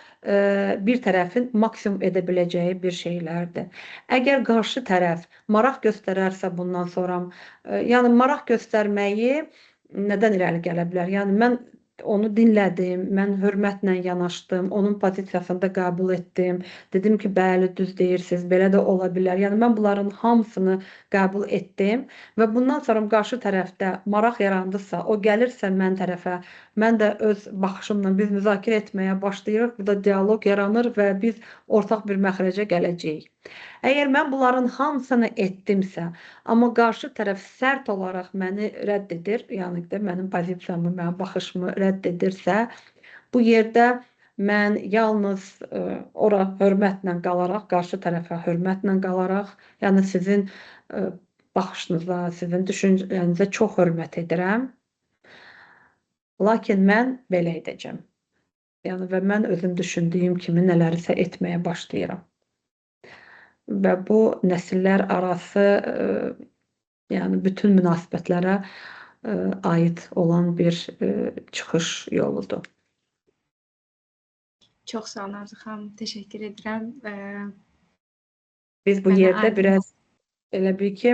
bir tərəfin maksimum edə biləcəyi bir şeylərdir. Əgər qarşı tərəf maraq göstərərsə bundan sonra, yəni maraq göstərməyi nədən irəli gələ bilər? Yəni, mən onu dinlədim, mən hörmətlə yanaşdım, onun pozisiyasını da qəbul etdim. Dedim ki, bəli, düz deyirsiniz, belə də ola bilər. Yəni, mən bunların hamısını qəbul etdim və bundan sonra qarşı tərəfdə maraq yarandısa, o gəlirsə mən tərəfə, mən də öz baxışımla biz müzakirə etməyə başlayırıq, burada dialoq yaranır və biz ortaq bir məxrəcə gələcəyik. Əgər mən bunların hamısını etdimsə, amma qarşı tərəf sərt olaraq məni rədd edir, yəni də mənim pozisiyamı, mənim baxışımı rədd edirsə, bu yerdə mən yalnız ora hörmətlə qalaraq, qarşı tərəfə hörmətlə qalaraq, yəni sizin baxışınıza, sizin düşüncənizə çox hörmət edirəm. Lakin mən belə edəcəm. Yəni və mən özüm düşündüyüm kimi nələrisə etməyə başlayıram. Və bu nəsillər arası yəni bütün münasibətlərə aid olan bir çıxış yoludur. Çox sağ olun Arzu xanım, təşəkkür edirəm. Biz bu yerdə biraz elə bil ki,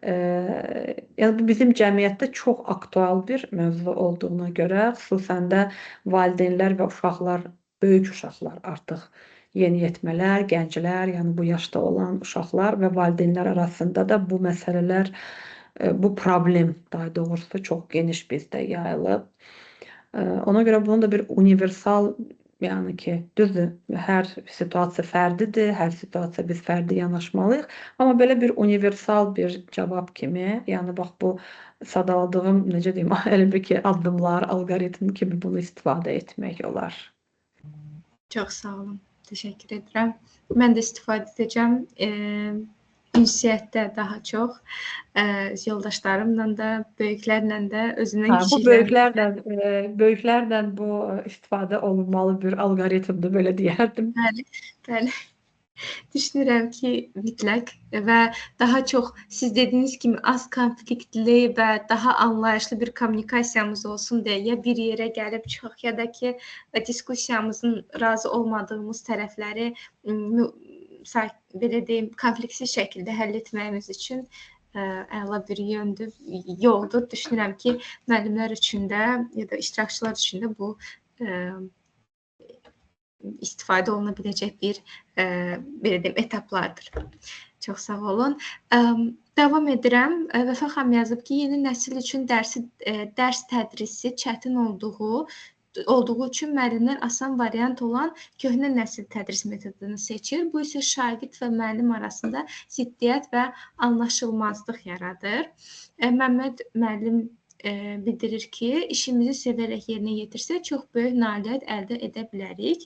yəni bu bizim cəmiyyətdə çox aktual bir mövzu olduğuna görə, xüsusən də valideynlər və uşaqlar, böyük uşaqlar artıq yeniyetmələr, gənclər, yəni bu yaşda olan uşaqlar və valideynlər arasında da bu məsələlər, bu problem daha doğrusu çox geniş bizdə yayılıb. Ona görə bunun da bir universal, yəni ki, düzdür, hər situasiya fərdidir, hər situasiya biz fərdi yanaşmalıyıq, amma belə bir universal bir cavab kimi, yəni bax bu sadaladığım, necə deyim, elə bir ki, addımlar, alqoritm kimi bunu istifadə etmək olar. Çox sağ olun. Təşəkkür edirəm. Mən də istifadə edəcəm. Ünsiyyətdə daha çox, yoldaşlarımla da, böyüklərlə də, özümdən kiçiklərlə. Bu böyüklərlə bu istifadə olunmalı bir alqoritmdir, belə deyərdim. Bəli, bəli. Düşünürəm ki, mütləq və daha çox siz dediyiniz kimi az konfliktli və daha anlayışlı bir kommunikasiyamız olsun deyə ya bir yerə gəlib çıxaq, ya da ki, diskusiyamızın razı olmadığımız tərəfləri belə deyim, konfliktsiz şəkildə həll etməyimiz üçün əla bir yoldur. Düşünürəm ki, müəllimlər üçün də, ya da iştirakçılar üçün də bu istifadə oluna biləcək bir belə deyim, etaplardır. Çox sağ olun. Davam edirəm. Vəfa xanım yazıb ki, yeni nəsil üçün dərs tədrisi çətin olduğu üçün müəllimlər asan variant olan köhnə nəsil tədris metodunu seçir. Bu isə şagird və müəllim arasında ziddiyyət və anlaşılmazlıq yaradır. Məmməd müəllim bildirir ki, işimizi sevərək yerinə yetirsək, çox böyük nailiyyət əldə edə bilərik.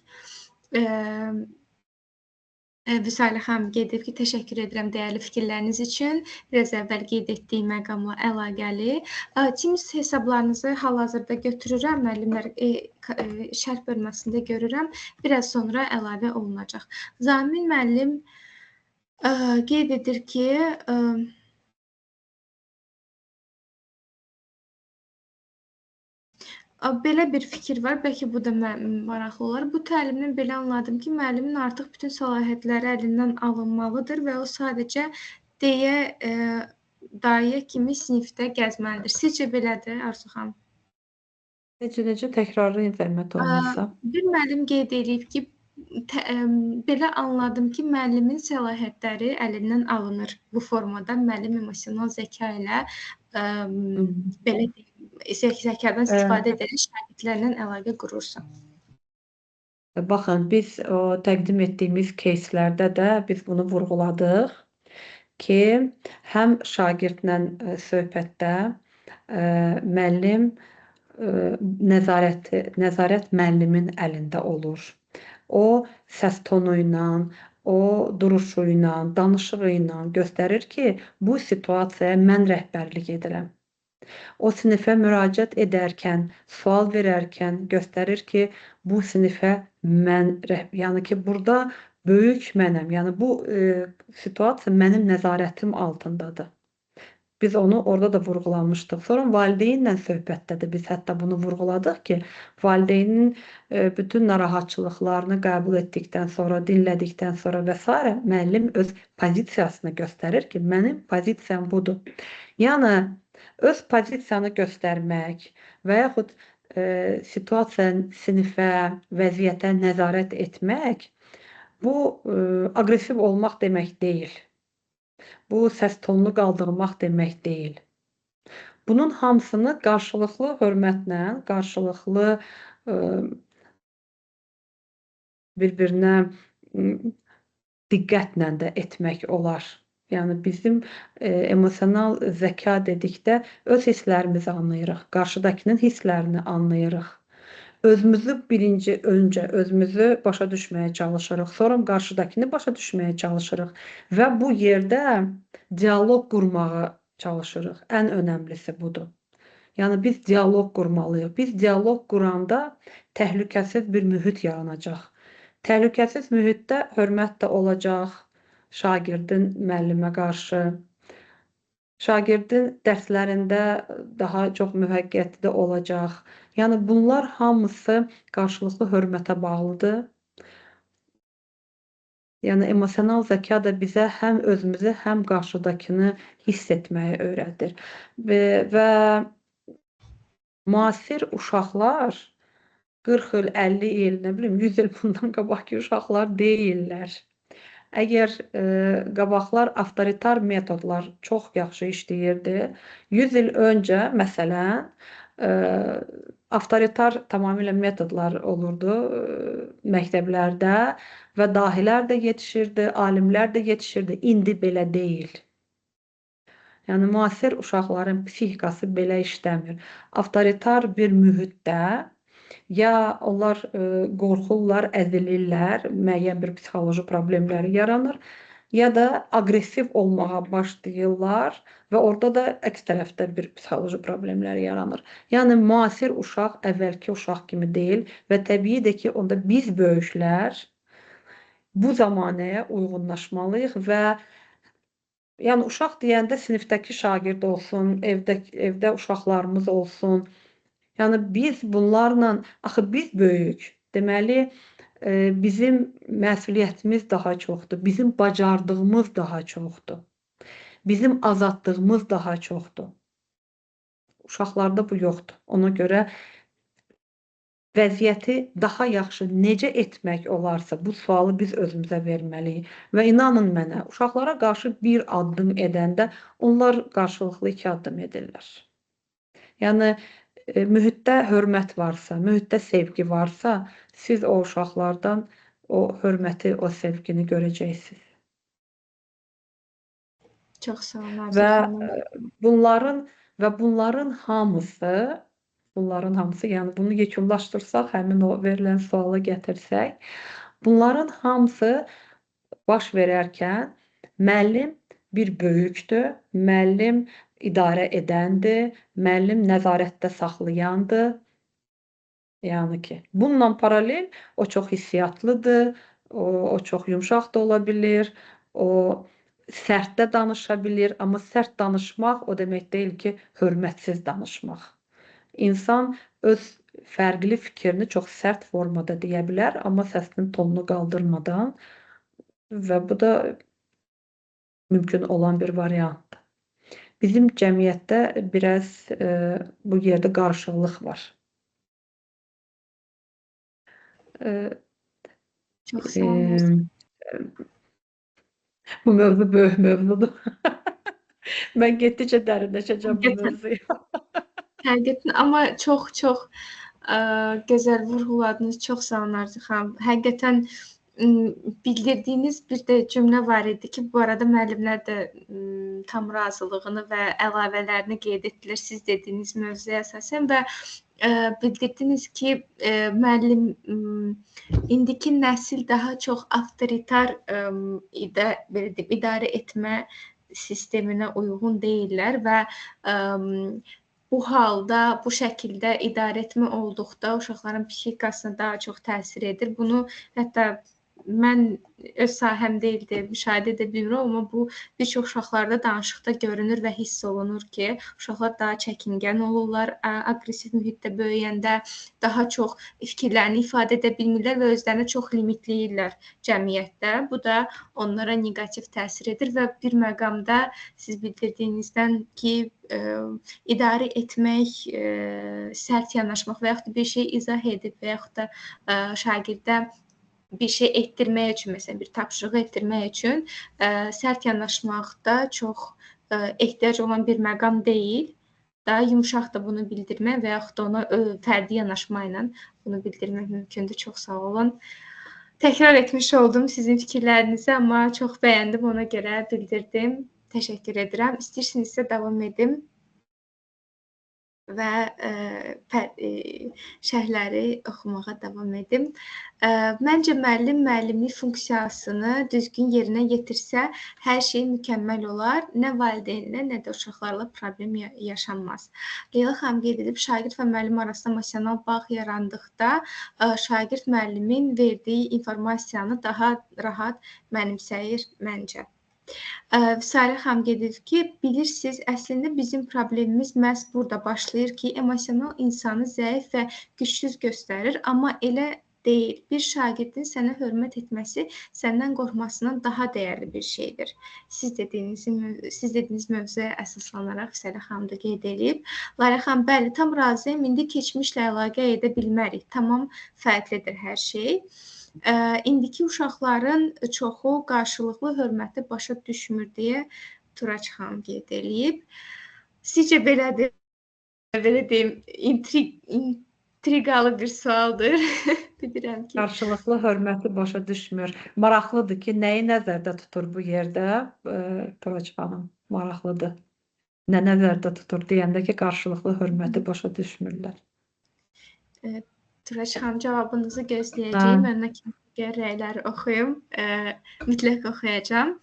Vüsalə xanım qeyd edib ki, təşəkkür edirəm dəyərli fikirləriniz üçün. Biraz əvvəl qeyd etdiyim məqamla əlaqəli. Teams hesablarınızı hal-hazırda götürürəm, müəllimlər şərh bölməsində görürəm. Biraz sonra əlavə olunacaq. Zamin müəllim qeyd edir ki, belə bir fikir var, bəlkə bu da maraqlı olar. Bu təlimdən belə anladım ki, müəllimin artıq bütün səlahiyyətləri əlindən alınmalıdır və o sadəcə dayə kimi sinifdə gəzməlidir. Sizcə belədir, Arzu xanım? Necə təkrarlayın zəhmət olmasa. Bir müəllim qeyd edib ki, belə anladım ki, müəllimin səlahiyyətləri əlindən alınır bu formada. Müəllim emosional zəka ilə belə zəkadan istifadə edərək şagirdlərlə əlaqə qurursa. Baxın, biz o təqdim etdiyimiz кейslərdə də biz bunu vurğuladıq ki, həm şagirdlə söhbətdə müəllim nəzarət müəllimin əlində olur. O səs tonu ilə, o duruşu ilə, danışığı ilə göstərir ki, bu situasiyaya mən rəhbərlik edirəm. O sinifə müraciət edərkən, sual verərkən göstərir ki, bu sinifə mən, yəni ki, burada böyük mənəm. Yəni bu situasiya mənim nəzarətim altındadır. Biz onu orada da vurğulamışdıq. Sonra valideynlə söhbətdə də biz hətta bunu vurğuladıq ki, valideynin bütün narahatçılıqlarını qəbul etdikdən sonra, dinlədikdən sonra və s. müəllim öz pozisiyasını göstərir ki, mənim pozisiyam budur. Yəni öz pozisiyanı göstərmək və yaxud situasiya, sinifə, vəziyyətə nəzarət etmək bu aqressiv olmaq demək deyil. Bu səs tonunu qaldırmaq demək deyil. Bunun hamısını qarşılıqlı hörmətlə, qarşılıqlı bir-birinə diqqətlə də etmək olar. Yəni bizim emosional zəka dedikdə öz hisslərimizi anlayırıq, qarşıdakının hisslərini anlayırıq. Özümüzü öncə özümüzü başa düşməyə çalışırıq, sonra qarşıdakını başa düşməyə çalışırıq və bu yerdə dialoq qurmağa çalışırıq. Ən önəmlisi budur. Yəni biz dialoq qurmalıyıq. Biz dialoq quranda təhlükəsiz bir mühit yaranacaq. Təhlükəsiz mühitdə hörmət də olacaq şagirdin müəllimə qarşı. Şagirdin dərslərində daha çox müvəqqəti də olacaq. Yəni bunlar hamısı qarşılıqlı hörmətə bağlıdır. Yəni emosional zəka da bizə həm özümüzü, həm qarşıdakını hiss etməyi öyrədir. Və müasir uşaqlar 40 il, 50 il, nə bilim 100 il bundan qabaqki uşaqlar deyirlər. Əgər qabaqlar avtoritar metodlar çox yaxşı işləyirdi, 100 il öncə məsələn avtoritar tamamilə metodlar olurdu məktəblərdə və dahilər də yetişirdi, alimlər də yetişirdi. İndi belə deyil. Yəni müasir uşaqların psixikası belə işləmir. Avtoritar bir mühitdə ya onlar qorxurlar, əzilirlər, müəyyən bir psixoloji problemləri yaranır, ya da aqressiv olmağa başlayırlar və orada da əks tərəfdə bir psixoloji problemləri yaranır. Yəni müasir uşaq əvvəlki uşaq kimi deyil və təbiidir ki, onda biz böyüklər bu zamanəyə uyğunlaşmalıyıq və yəni uşaq deyəndə sinifdəki şagird olsun, evdə uşaqlarımız olsun. Yəni biz bunlarla, axı biz böyük. Deməli, bizim məsuliyyətimiz daha çoxdur, bizim bacardığımız daha çoxdur, bizim azadlığımız daha çoxdur. Uşaqlarda bu yoxdur. Ona görə vəziyyəti daha yaxşı necə etmək olarsa, bu sualı biz özümüzə verməliyik. Və inanın mənə, uşaqlara qarşı bir addım edəndə onlar qarşılıqlı 2 addım edirlər. Yəni mühitdə hörmət varsa, mühitdə sevgi varsa, siz o uşaqlardan o hörməti, o sevgini görəcəksiniz. Çox sağ olun Arzu xanım. Və bunların hamısı, yəni bunu yekunlaşdırsaq, həmin o verilən suala gətirsək, bunların hamısı baş verərkən müəllim bir böyükdür, müəllim idarə edəndir, müəllim nəzarətdə saxlayandır. Yəni ki, bununla paralel o çox hissiyatlıdır, o çox yumşaq da ola bilir, o sərt də danışa bilir, amma sərt danışmaq o demək deyil ki, hörmətsiz danışmaq. İnsan öz fərqli fikrini çox sərt formada deyə bilər, amma səsinin tonunu qaldırmadan və bu da mümkün olan bir variantdır. Bizim cəmiyyətdə biraz bu yerdə qarışıqlıq var. Çox sağ olun. Bu mövzu böyük mövzudur. Mən getdikcə dərinləşəcəm bu mövzuya. Həqiqətən, amma çox gözəl vurğuladınız. Çox sağ olun Arzu xanım. Həqiqətən bildirdiyiniz bir də cümlə var idi ki, bu arada müəllimlər də tam razılığını və əlavələrini qeyd etdilər siz dediyiniz mövzuya əsasən və bildirdiniz ki, müəllim indiki nəsil daha çox avtoritar idarə etmə sisteminə uyğun deyillər və bu halda, bu şəkildə idarə etmə olduqda uşaqların psixikasına daha çox təsir edir. Bunu hətta mən öz sahəm deyildi, müşahidə edə bilmirəm, amma bu bir çox uşaqlarda danışıqda görünür və hiss olunur ki, uşaqlar daha çəkingən olurlar, aqressiv mühitdə böyüyəndə daha çox fikirlərini ifadə edə bilmirlər və özlərini çox limitləyirlər cəmiyyətdə. Bu da onlara neqativ təsir edir və bir məqamda siz bildirdiyinizdən ki, idarə etmək, sərt yanaşmaq və yaxud da bir şey izah edib və yaxud da şagirdə bir şey etdirmək üçün, məsələn, bir tapşırığı etdirmək üçün sərt yanaşmaqda çox ehtiyac olan bir məqam deyil. Daha yumşaq da bunu bildirmək və yaxud da ona fərdi yanaşma ilə bunu bildirmək mümkündür. Çox sağ olun. Təkrar etmiş oldum sizin fikirlərinizi, amma çox bəyəndim, ona görə bildirdim. Təşəkkür edirəm. İstəyirsinizsə davam edim və şərhləri oxumağa davam edim. Məncə müəllim müəllimlik funksiyasını düzgün yerinə yetirsə, hər şey mükəmməl olar. Nə valideynlə, nə də uşaqlarla problem yaşanmaz. Leyla xanım qeyd edib, şagird və müəllim arasında emosional bağ yarandıqda şagird müəllimin verdiyi informasiyanı daha rahat mənimsəyir məncə. Sarı xanım qeyd edib ki, bilirsiniz, əslində bizim problemimiz məhz burada başlayır ki, emosional insanı zəif və gücsüz göstərir, amma elə deyil. Bir şagirdin sənə hörmət etməsi səndən qorxmasından daha dəyərli bir şeydir. Siz dediyiniz mövzuya əsaslanaraq Sarı xanım da qeyd edib. Lara xanım, bəli, tam razıyam, indi keçmişlə əlaqə edə bilmərik. Tamam fərqlidir hər şey. İndiki uşaqların çoxu qarşılıqlı hörməti başa düşmür deyə Turaç xanım qeyd edib. Sizcə belədir? Belə deyim, intriqalı bir sualdır. Bilirəm ki. Qarşılıqlı hörməti başa düşmür. Maraqlıdır ki, nəyi nəzərdə tutur bu yerdə Turaç xanım? Maraqlıdır. Nə nəzərdə tutur deyəndə ki, qarşılıqlı hörməti başa düşmürlər. Turaç xanım, cavabınızı gözləyəcəyim. Önünə kimi rəyləri oxuyum. Mütləq oxuyacağam.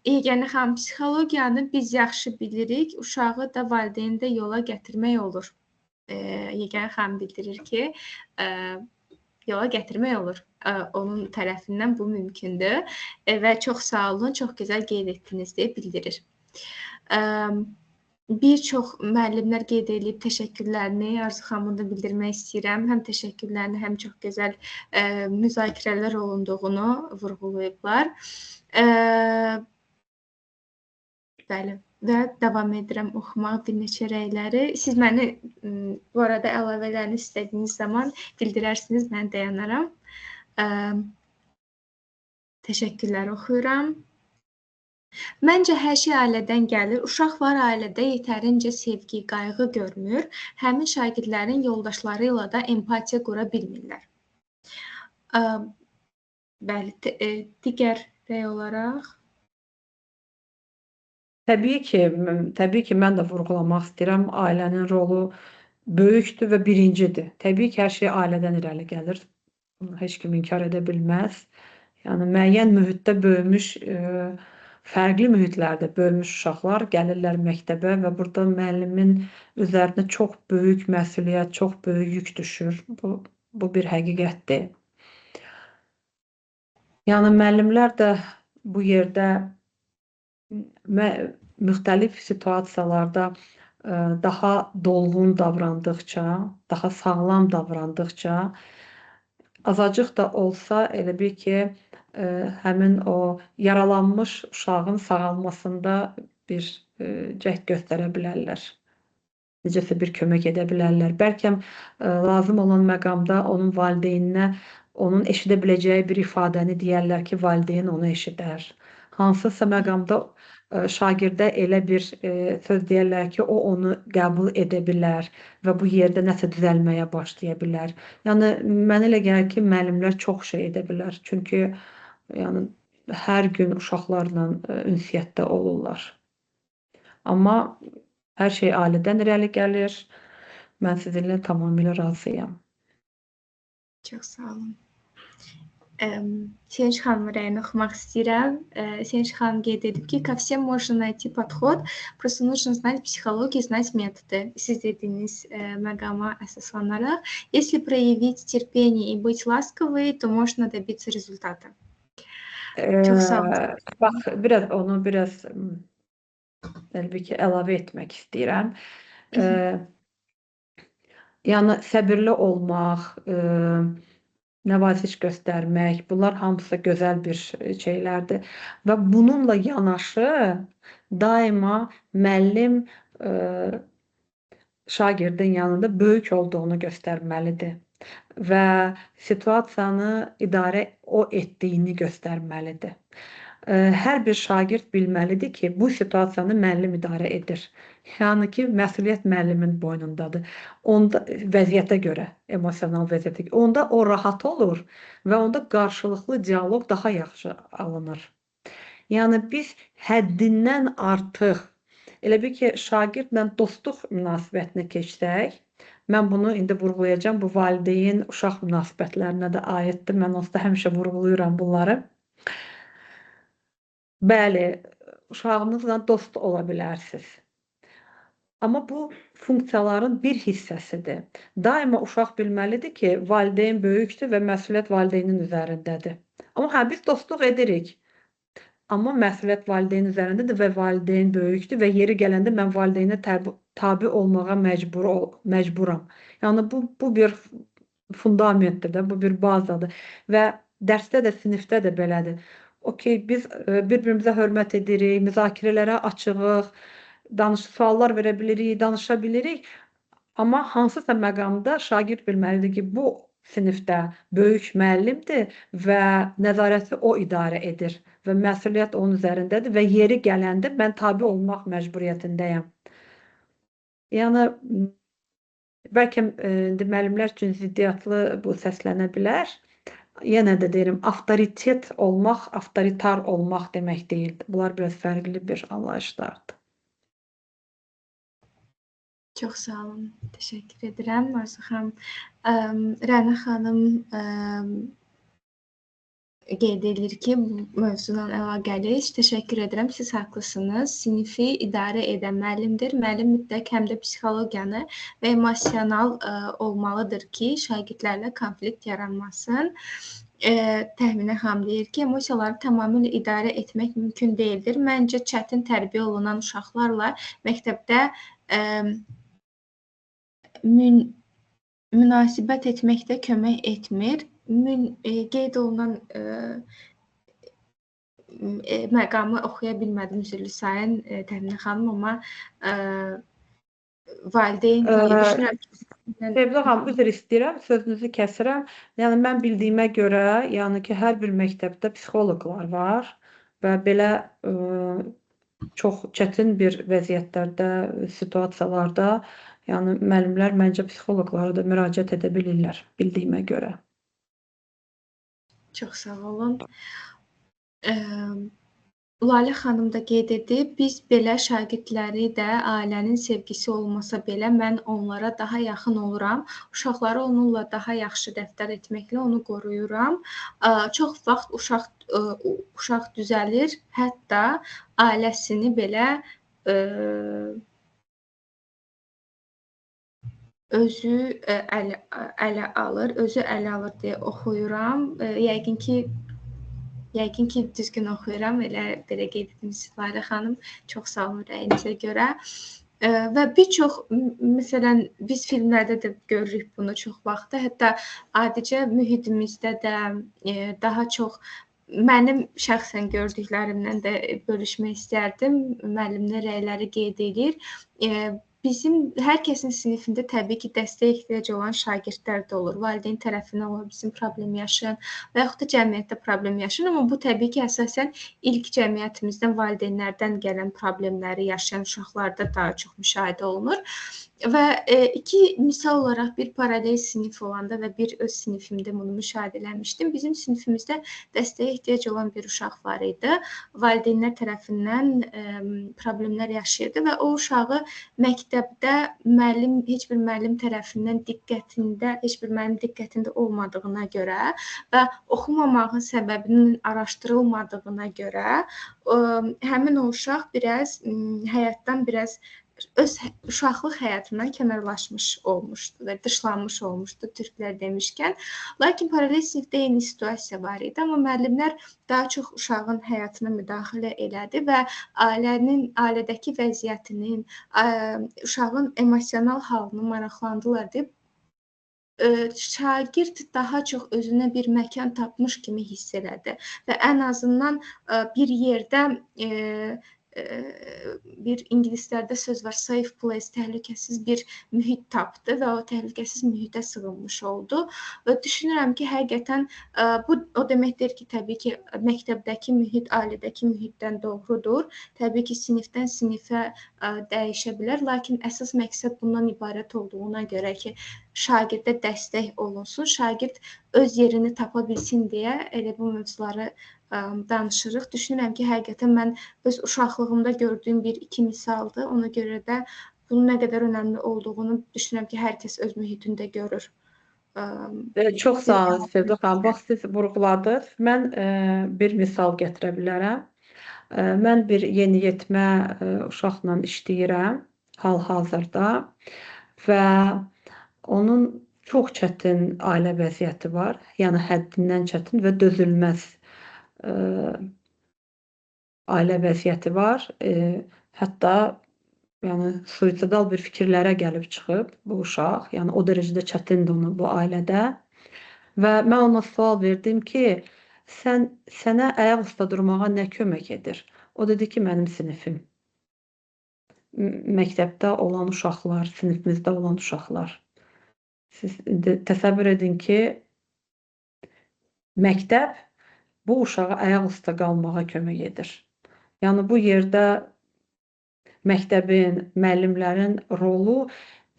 Yeganə xanım, psixologiyanı biz yaxşı bilirik. Uşağı da valideyni də yola gətirmək olur. Yeganə xanım bildirir ki, yola gətirmək olur. Onun tərəfindən bu mümkündür. Və çox sağ olun, çox gözəl qeyd etdiniz deyə bildirir. Bir çox müəllimlər qeyd edib təşəkkürlərini Arzu xanımın da bildirmək istəyirəm. Həm təşəkkürlərini, həm çox gözəl müzakirələr olunduğunu vurğulayıblar. Bəli, və davam edirəm oxumağa bir neçə rəyləri. Siz məni bu arada əlavələrini istədiyiniz zaman bildirərsiniz, mən dayanaram. Təşəkkürlər oxuyuram. Məncə hər şey ailədən gəlir. Uşaq var ailədə yetərincə sevgi, qayğı görmür. Həmin şagirdlərin yoldaşları ilə də empatiya qura bilmirlər. Bəli, digər rəy olaraq. Təbii ki, mən də vurğulamaq istəyirəm. Ailənin rolu böyükdür və birincidir. Təbii ki, hər şey ailədən irəli gəlir. Bunu heç kim inkar edə bilməz. Yəni müəyyən mühitdə böyümüş, fərqli mühitlərdə böyümüş uşaqlar gəlirlər məktəbə və burada müəllimin üzərinə çox böyük məsuliyyət, çox böyük yük düşür. Bu bir həqiqətdir. Yəni müəllimlər də bu yerdə müxtəlif situasiyalarda daha dolğun davrandıqca, daha sağlam davrandıqca azacıq da olsa elə bil ki, həmin o yaralanmış uşağın sağalmasında bir cəhd göstərə bilərlər. Necəsə bir kömək edə bilərlər. Bəlkə lazım olan məqamda onun valideyninə onun eşidə biləcəyi bir ifadəni deyərlər ki, valideyn onu eşidər. Hansısa məqamda şagirdə elə bir söz deyərlər ki, o onu qəbul edə bilər və bu yerdə nəsə düzəlməyə başlaya bilər. Yəni mənə elə gəlir ki, müəllimlər çox şey edə bilər. Çünki yəni hər gün uşaqlarla ünsiyyətdə olurlar. Amma hər şey ailədən irəli gəlir. Mən sizinlə tamamilə razıyam. Çox sağ olun. Sevinç xanımın rəyini oxumaq istəyirəm. Sevinç xanım qeyd edib ki, ко всем можно найти подход, просто нужно знать психологию, знать методы. Siz dediyiniz məqama əsaslanaraq, если проявить терпение и быть ласковой, то можно добиться результата. Çox sağ olun. Bax, onu biraz əlbəttə ki, əlavə etmək istəyirəm. Yəni səbirli olmaq, nəvaziş göstərmək, bunlar hamısı gözəl bir şeylərdir. Və bununla yanaşı daima müəllim şagirdin yanında böyük olduğunu göstərməlidir və situasiyanı idarə etdiyini göstərməlidir. Hər bir şagird bilməlidir ki, bu situasiyanı müəllim idarə edir. Yəni ki, məsuliyyət müəllimin boynundadır. Onda vəziyyətə görə, emosional vəziyyətə görə. Onda o rahat olur və onda qarşılıqlı dialoq daha yaxşı alınır. Yəni biz həddindən artıq, elə bil ki, şagirdlə dostluq münasibətinə keçsək, mən bunu indi vurğulayacağım, bu valideyn-uşaq münasibətlərinə də aiddir. Mən onsuz da həmişə vurğulayıram bunları. Bəli, uşağınızla dost ola bilərsiniz. Amma bu funksiyaların bir hissəsidir. Daima uşaq bilməlidir ki, valideyn böyükdür və məsuliyyət valideynin üzərindədir. Amma biz dostluq edirik. Amma məsuliyyət valideyn üzərindədir və valideyn böyükdür və yeri gələndə mən valideynə tabe olmağa məcburam. Yəni bu bir fundamentdir də, bu bir bazadır və dərsdə də, sinifdə də belədir. Okey, biz bir-birimizə hörmət edirik, müzakirələrə açığıq, suallar verə bilirik, danışa bilirik. Amma hansısa məqamda şagird bilməlidir ki, bu sinifdə böyük müəllimdir və nəzarəti o idarə edir və məsuliyyət onun üzərindədir və yeri gələndə mən tabe olmaq məcburiyyətindəyəm. Yəni bəlkə müəllimlər üçün ziddiyyatlı bu səslənə bilər. Yenə də deyirəm, avtoritet olmaq, avtoritar olmaq demək deyil. Bunlar biraz fərqli bir anlayışlardır. Çox sağ olun. Təşəkkür edirəm Arzu xanım. Rəna xanım qeyd edir ki, bu mövzuyla əlaqəli təşəkkür edirəm. Siz haqlısınız. Sinifi idarə edən müəllimdir. Müəllim mütləq həm də psixologiyanı və emosional olmalıdır ki, şagirdlərlə konflikt yaranmasın. Təxminə xanım deyir ki, emosiyaları tamamilə idarə etmək mümkün deyildir. Məncə çətin tərbiyə olunan uşaqlarla məktəbdə münasibət etmək də kömək etmir. Qeyd olunan məqamı oxuya bilmədim, üzrlü sayın Təminə xanım, amma valideyn düşünürəm ki, Sevda xanım, üzr istəyirəm, sözünüzü kəsirəm. Yəni mən bildiyimə görə, yəni ki, hər bir məktəbdə psixoloqlar var və belə çox çətin bir vəziyyətlərdə, situasiyalarda, yəni müəllimlər məncə psixoloqlara da müraciət edə bilirlər, bildiyimə görə. Çox sağ olun. Lalə xanım da qeyd edib, biz belə şagirdləri də ailənin sevgisi olmasa belə mən onlara daha yaxın oluram. Uşaqları onunla daha yaxşı rəftar etməklə onu qoruyuram. Çox vaxt uşaq düzəlir, hətta ailəsini belə özü ələ alır, deyə oxuyuram. Yəqin ki, düzgün oxuyuram. Belə qeyd etmisiniz Lalə xanım. Çox sağ olun rəyinizə görə. Və bir çox, məsələn, biz filmlərdə də görürük bunu çox vaxtda. Hətta adicə mühitimizdə də daha çox mənim şəxsən gördüklərimdən də bölüşmək istərdim. Müəllimlər rəyləri qeyd edir. Bizim hər kəsin sinifində təbii ki, dəstəyə ehtiyacı olan şagirdlər də olur. Valideyn tərəfindən ola bilsin problem yaşayan və yaxud da cəmiyyətdə problem yaşayan, amma bu təbii ki, əsasən ilk cəmiyyətimizdən, valideynlərdən gələn problemləri yaşayan uşaqlarda daha çox müşahidə olunur. Və iki misal olaraq bir paralel sinif olanda və bir öz sinifimdə bunu müşahidə eləmişdim. Bizim sinifimizdə dəstəyə ehtiyac olan bir uşaq var idi. Valideynlər tərəfindən problemlər yaşayırdı və o uşağı məktəbdə heç bir müəllim tərəfindən heç bir müəllim diqqətində olmadığına görə və oxumamağın səbəbinin araşdırılmadığına görə həmin o uşaq həyatdan öz uşaqlıq həyatından kənarlaşmış olmuşdu və dışlanmış olmuşdu türklər demişkən. Lakin paralel sinifdə eyni situasiya var idi, amma müəllimlər daha çox uşağın həyatına müdaxilə elədi və ailədəki vəziyyətinin, uşağın emosional halını maraqlandılar deyib, şagird daha çox özünə bir məkan tapmış kimi hiss elədi və ən azından bir yerdə bir ingilislərdə söz var, safe place, təhlükəsiz bir mühit tapdı və o təhlükəsiz mühitə sığınmış oldu. Və düşünürəm ki, həqiqətən bu o deməkdir ki, təbii ki, məktəbdəki mühit, ailədəki mühitdən doğrudur. Təbii ki, sinifdən sinifə dəyişə bilər, lakin əsas məqsəd bundan ibarət olduğuna görə ki, şagirdə dəstək olunsun, şagird öz yerini tapa bilsin deyə elə bu mövzuları danışırıq. Düşünürəm ki, həqiqətən mən öz uşaqlığımda gördüyüm iki misaldır. Ona görə də bunun nə qədər önəmli olduğunu düşünürəm ki, hər kəs öz mühitində görür. Çox sağ olun Sevda xanım. Bax, siz vurğuladınız. Mən bir misal gətirə bilərəm. Mən bir yeniyetmə uşaqla işləyirəm hal-hazırda və onun çox çətin ailə vəziyyəti var. Yəni həddindən çətin və dözülməz ailə vəziyyəti var. Hətta yəni suicidal bir fikirlərə gəlib çıxıb bu uşaq. Yəni o dərəcədə çətindir onun bu ailədə. Və mən ona sual verdim ki, sənə ayaq üstə durmağa nə kömək edir? O dedi ki, mənim sinifim. Məktəbdə olan uşaqlar, sinifimizdə olan uşaqlar. Siz təsəvvür edin ki, məktəb bu uşağa ayaq üstə qalmağa kömək edir. Yəni bu yerdə məktəbin, müəllimlərin rolu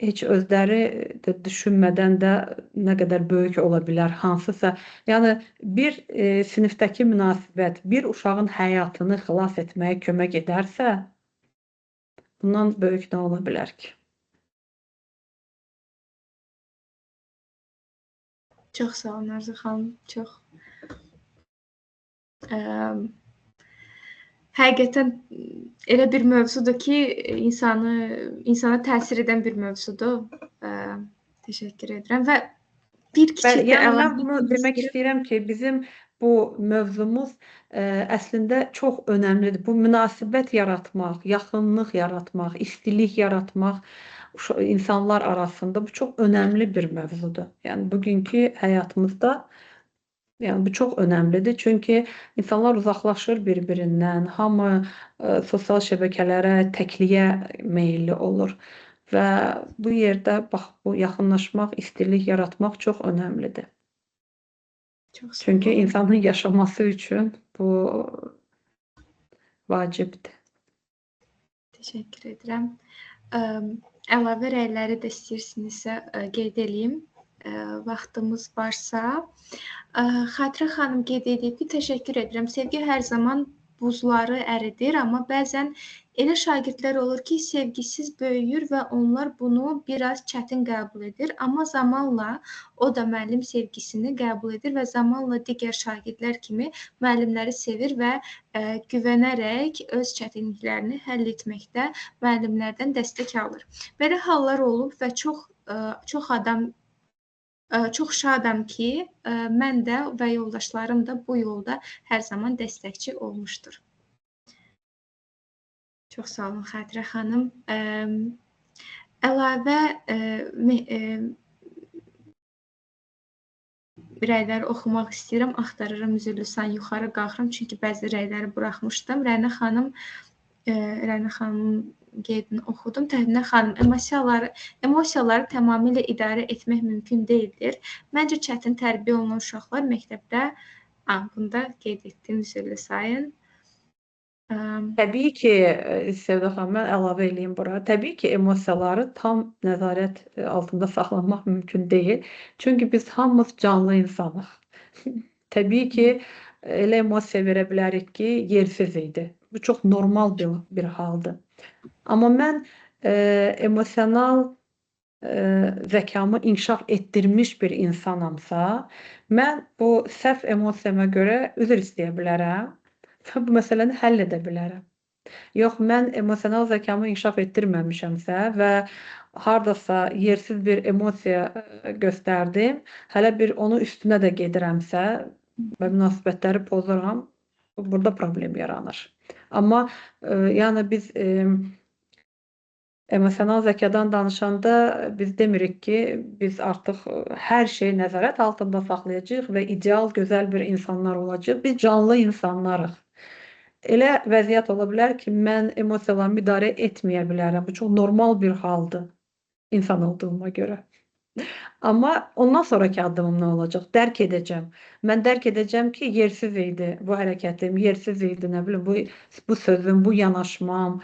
heç özləri də düşünmədən də nə qədər böyük ola bilər, hansısa. Yəni bir sinifdəki münasibət bir uşağın həyatını xilas etməyə kömək edərsə, bundan böyük nə ola bilər ki? Çox sağ olun Arzu xanım, çox. Həqiqətən elə bir mövzudur ki, insana təsir edən bir mövzudur. Təşəkkür edirəm və bir kiçik də yəni mən bunu demək istəyirəm ki, bizim bu mövzumuz əslində çox önəmlidir. Bu münasibət yaratmaq, yaxınlıq yaratmaq, istilik yaratmaq insanlar arasında bu çox önəmli bir mövzudur. Yəni bugünkü həyatımızda bu çox önəmlidir. Çünki insanlar uzaqlaşır bir-birindən, hamı sosial şəbəkələrə, təkliyə meyilli olur. Və bu yerdə bax, bu yaxınlaşmaq, istilik yaratmaq çox önəmlidir. Çünki insanın yaşaması üçün bu vacibdir. Təşəkkür edirəm. Əlavə rəyləri də istəyirsinizsə qeyd edeyim. Vaxtımız varsa. Xatirə xanım qeyd edib ki, təşəkkür edirəm. Sevgi hər zaman buzları əridir, amma bəzən elə şagirdlər olur ki, sevgisiz böyüyür və onlar bunu biraz çətin qəbul edir, amma zamanla o da müəllim sevgisini qəbul edir və zamanla digər şagirdlər kimi müəllimləri sevir və güvənərək öz çətinliklərini həll etməkdə müəllimlərdən dəstək alır. Belə hallar olub və çox şadam ki, mən də və yoldaşlarım da bu yolda hər zaman dəstəkçi olmuşdur. Çox sağ olun Xatirə xanım. Əlavə rəyləri oxumaq istəyirəm. Axtarıram üzrlüsən yuxarı qalxıram, çünki bəzi rəyləri buraxmışdım. Rəna xanımın qeydini oxudum. Təhnə xanım, emosiyaları tamamilə idarə etmək mümkün deyildir. Məncə çətin tərbiyə olunan uşaqlar məktəbdə, bunda qeyd etdiyim üzrlü sayın. Təbii ki, Sevda xanım, mən əlavə edeyim bura. Təbii ki, emosiyaları tam nəzarət altında saxlamaq mümkün deyil. Çünki biz hamımız canlı insanıq. Təbii ki, elə emosiya verə bilərik ki, yersiz idi. Bu çox normal bir haldır. Amma mən emosional zəkamı inkişaf etdirmiş bir insanamsa, mən bu səhv emosiyama görə üzr istəyə bilərəm və bu məsələni həll edə bilərəm. Yox, mən emosional zəkamı inkişaf etdirməmişəmsə və hardasa yersiz bir emosiya göstərdim, hələ bir onu üstünə də gedirəmsə və münasibətləri pozuram, burada problem yaranır. Amma yəni biz emosional zəkadan danışanda biz demirik ki, biz artıq hər şeyi nəzarət altında saxlayacağıq və ideal, gözəl bir insanlar olacaq. Biz canlı insanlarıq. Elə vəziyyət ola bilər ki, mən emosiyalarımı idarə etməyə bilərəm. Bu çox normal bir haldır insan olduğuma görə. Amma ondan sonraki addımım nə olacaq? Dərk edəcəm. Mən dərk edəcəm ki, yersiz idi bu hərəkətim, yersiz idi, nə bilim, bu sözüm, bu yanaşmam,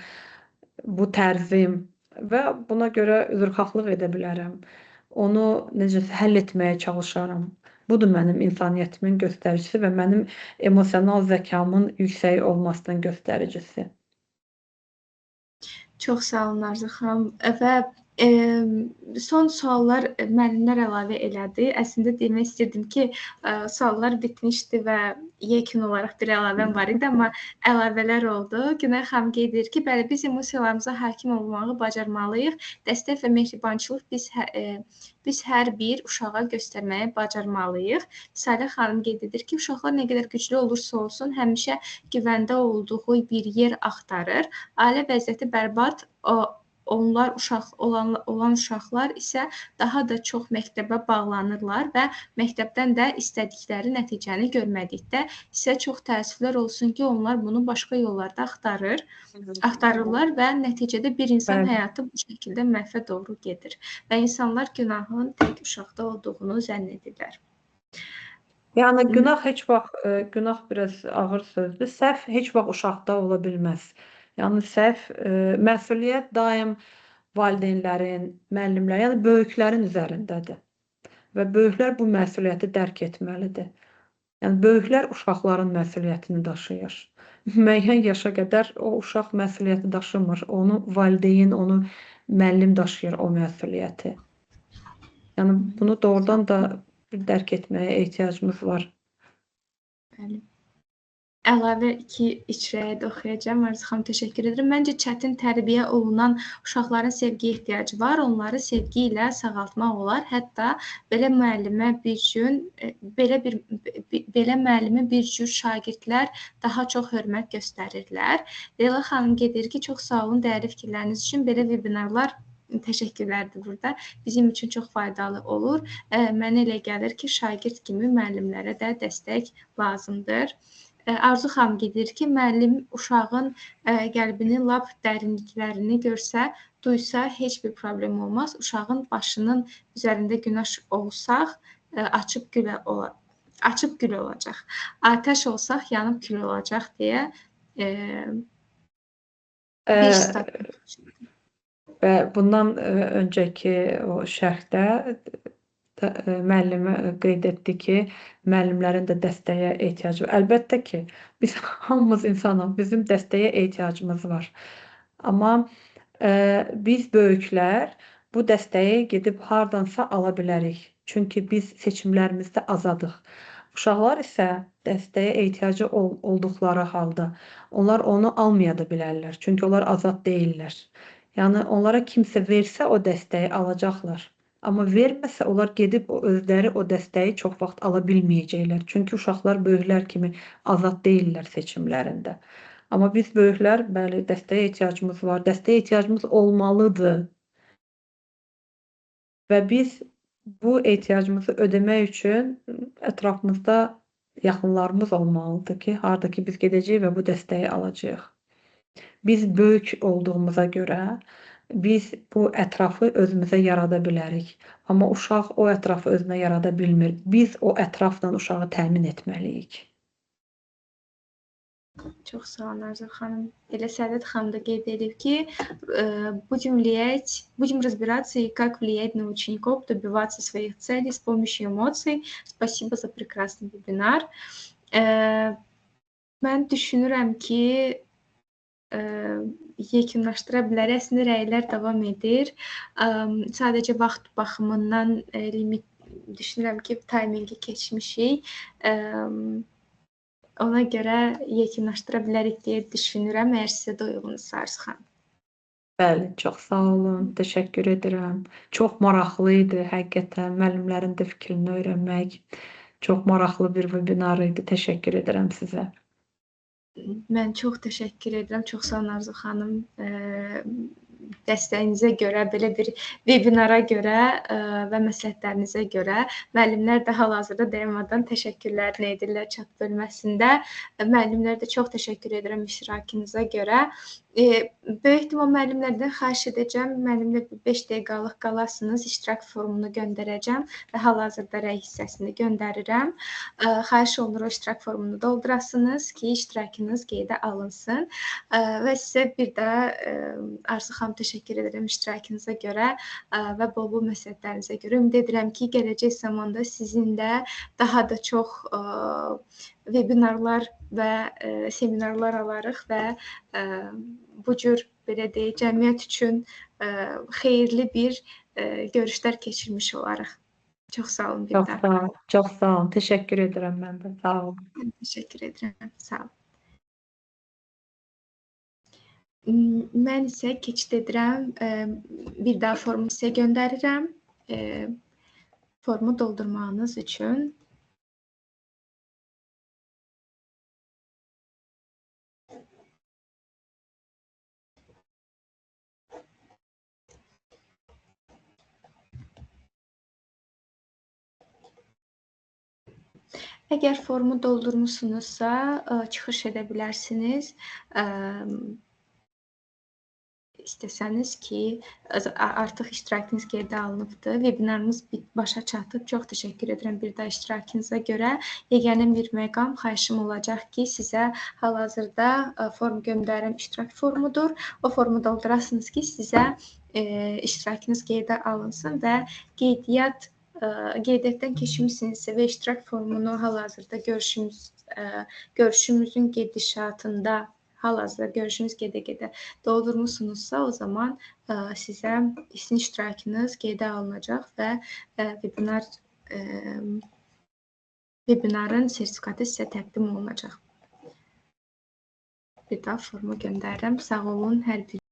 bu tərzim və buna görə üzrxahlıq edə bilərəm. Onu necəsə həll etməyə çalışaram. Budur mənim insaniyyətimin göstəricisi və mənim emosional zəkamın yüksək olmasının göstəricisi. Çox sağ olun Arzu xanım. Və son suallar müəllimlər əlavə elədi. Əslində demək istirdim ki, suallar bitmişdi və yekun olaraq bir əlavəm var idi, amma əlavələr oldu. Günay xanım qeyd edir ki, bəli, biz emosiyalarımıza hakim olmağı bacarmalıyıq. Dəstək və mehribançılıq biz hər bir uşağa göstərməyə bacarmalıyıq. Salə xanım qeyd edir ki, uşaqlar nə qədər güclü olursa olsun, həmişə güvəndə olduğu bir yer axtarır. Ailə vəziyyəti bərbad olan uşaqlar isə daha da çox məktəbə bağlanırlar və məktəbdən də istədikləri nəticəni görmədikdə isə çox təəssüflər olsun ki, onlar bunu başqa yollarda axtarırlar və nəticədə bir insan həyatı bu şəkildə məhvə doğru gedir və insanlar günahın tək uşaqda olduğunu zənn edirlər. Yəni günah biraz ağır sözdür. Səhv heç vaxt uşaqda ola bilməz. Yəni məsuliyyət daim valideynlərin, müəllimlərin, yəni böyüklərin üzərindədir. Və böyüklər bu məsuliyyəti dərk etməlidir. Yəni böyüklər uşaqların məsuliyyətini daşıyır. Müəyyən yaşa qədər o uşaq məsuliyyəti daşımır. Onu valideyn, onu müəllim daşıyır o məsuliyyəti. Yəni bunu doğrudan da dərk etməyə ehtiyacımız var. Bəli. Əlavə 2-3 rəyə də oxuyacağam. Arzu xanım, təşəkkür edirəm. Məncə çətin tərbiyə olunan uşaqların sevgiyə ehtiyacı var. Onları sevgi ilə sağaltmaq olar. Hətta belə müəllimə bir cür şagirdlər daha çox hörmət göstərirlər. Leyla xanım qeyd edir ki, çox sağ olun dəyərli fikirləriniz üçün. Belə vebinarlar təşəkkürlərdir burada. Bizim üçün çox faydalı olur. Mənə elə gəlir ki, şagird kimi müəllimlərə də dəstək lazımdır. Arzu xanım qeyd edir ki, müəllim uşağın qəlbinin lap dərinliklərini görsə, duysa heç bir problem olmaz. Uşağın başının üzərində günəş olsaq, açıb gül olacaq. Atəş olsaq, yanıb kül olacaq deyə bir stat. Və bundan öncəki o şərhdə müəllimə qeyd etdi ki, müəllimlərin də dəstəyə ehtiyacı var. Əlbəttə ki, biz hamımız insanıq, bizim dəstəyə ehtiyacımız var. Amma biz böyüklər bu dəstəyi gedib hardansa ala bilərik. Çünki biz seçimlərimizdə azadıq. Uşaqlar isə dəstəyə ehtiyacı olduqları halda onlar onu almaya da bilərlər. Çünki onlar azad deyillər. Yəni onlara kimsə versə o dəstəyi alacaqlar. Amma verməsə onlar gedib özləri o dəstəyi çox vaxt ala bilməyəcəklər. Çünki uşaqlar böyüklər kimi azad deyillər seçimlərində. Amma biz böyüklər, bəli, dəstəyə ehtiyacımız var. Dəstəyə ehtiyacımız olmalıdır. Və biz bu ehtiyacımızı ödəmək üçün ətrafımızda yaxınlarımız olmalıdır ki, harda ki biz gedəcəyik və bu dəstəyi alacağıq. Biz böyük olduğumuza görə biz bu ətrafı özümüzə yarada bilərik. Amma uşaq o ətrafı özünə yarada bilmir. Biz o ətrafla uşağı təmin etməliyik. Çox sağ olun Arzu xanım. Elə Səadət xanım da qeyd edib ki, будем разбираться, как влиять на учеников добиваться своих целей с помощью эмоций. Спасибо за прекрасный вебинар. Mən düşünürəm ki, yekunlaşdıra bilərik. Əslində rəylər davam edir. Sadəcə vaxt baxımından limit düşünürəm ki, taymingi keçmişik. Ona görə yekunlaşdıra bilərik deyə düşünürəm. Əgər sizə də uyğunsa Arzu xanım. Bəli, çox sağ olun. Təşəkkür edirəm. Çox maraqlı idi həqiqətən müəllimlərin də fikrini öyrənmək. Çox maraqlı bir webinar idi. Təşəkkür edirəm sizə. Mən çox təşəkkür edirəm. Çox sağ olun Arzu xanım. Dəstəyinizə görə, belə bir webinara görə və məsləhətlərinizə görə müəllimlər də hal-hazırda dayanmadan təşəkkürlərini edirlər chat bölməsində. Müəllimlərə də çox təşəkkür edirəm iştirakınıza görə. Böyük ehtimal müəllimlərdən xahiş edəcəm, müəllimlə 5 dəqiqəlıq qalasınız, iştirak formunu göndərəcəm və hal-hazırda rəy hissəsini göndərirəm. Xahiş olunur o iştirak formunu doldurasınız ki, iştirakınız qeydə alınsın və sizə bir daha Arzu xanım təşəkkür edirəm iştirakınıza görə və bol-bol məsləhətlərinizə görə. Ümid edirəm ki, gələcək zamanda sizin də daha da çox webinarlar və seminarlar alarıq və bu cür, belə deyək, cəmiyyət üçün xeyirli bir görüşlər keçirmiş olarıq. Çox sağ olun bir daha. Çox sağ olun. Təşəkkür edirəm mən də. Sağ olun. Təşəkkür edirəm. Sağ olun. Mən isə keçid edirəm. Bir daha formu sizə göndərirəm. Formu doldurmağınız üçün. Əgər formu doldurmusunuzsa, çıxış edə bilərsiniz. İstəsəniz ki, artıq iştirakınız qeydə alınıbdır. Webinarımız başa çatıb. Çox təşəkkür edirəm bir daha iştirakınıza görə. Yeganə bir məqam xahişim olacaq ki, sizə hal-hazırda form göndərən iştirak formudur. O formu doldurasınız ki, sizə iştirakınız qeydə alınsın və qeydiyyatdan keçmisinizsə və iştirak formunu hal-hazırda görüşümüzün gedişatında hal-hazırda görüşünüz gedə-gedə doldurmusunuzsa, o zaman sizə sizin iştirakınız qeydə alınacaq və webinarın sertifikatı sizə təqdim olunacaq. Bir daha formu göndərirəm. Sağ olun hər bir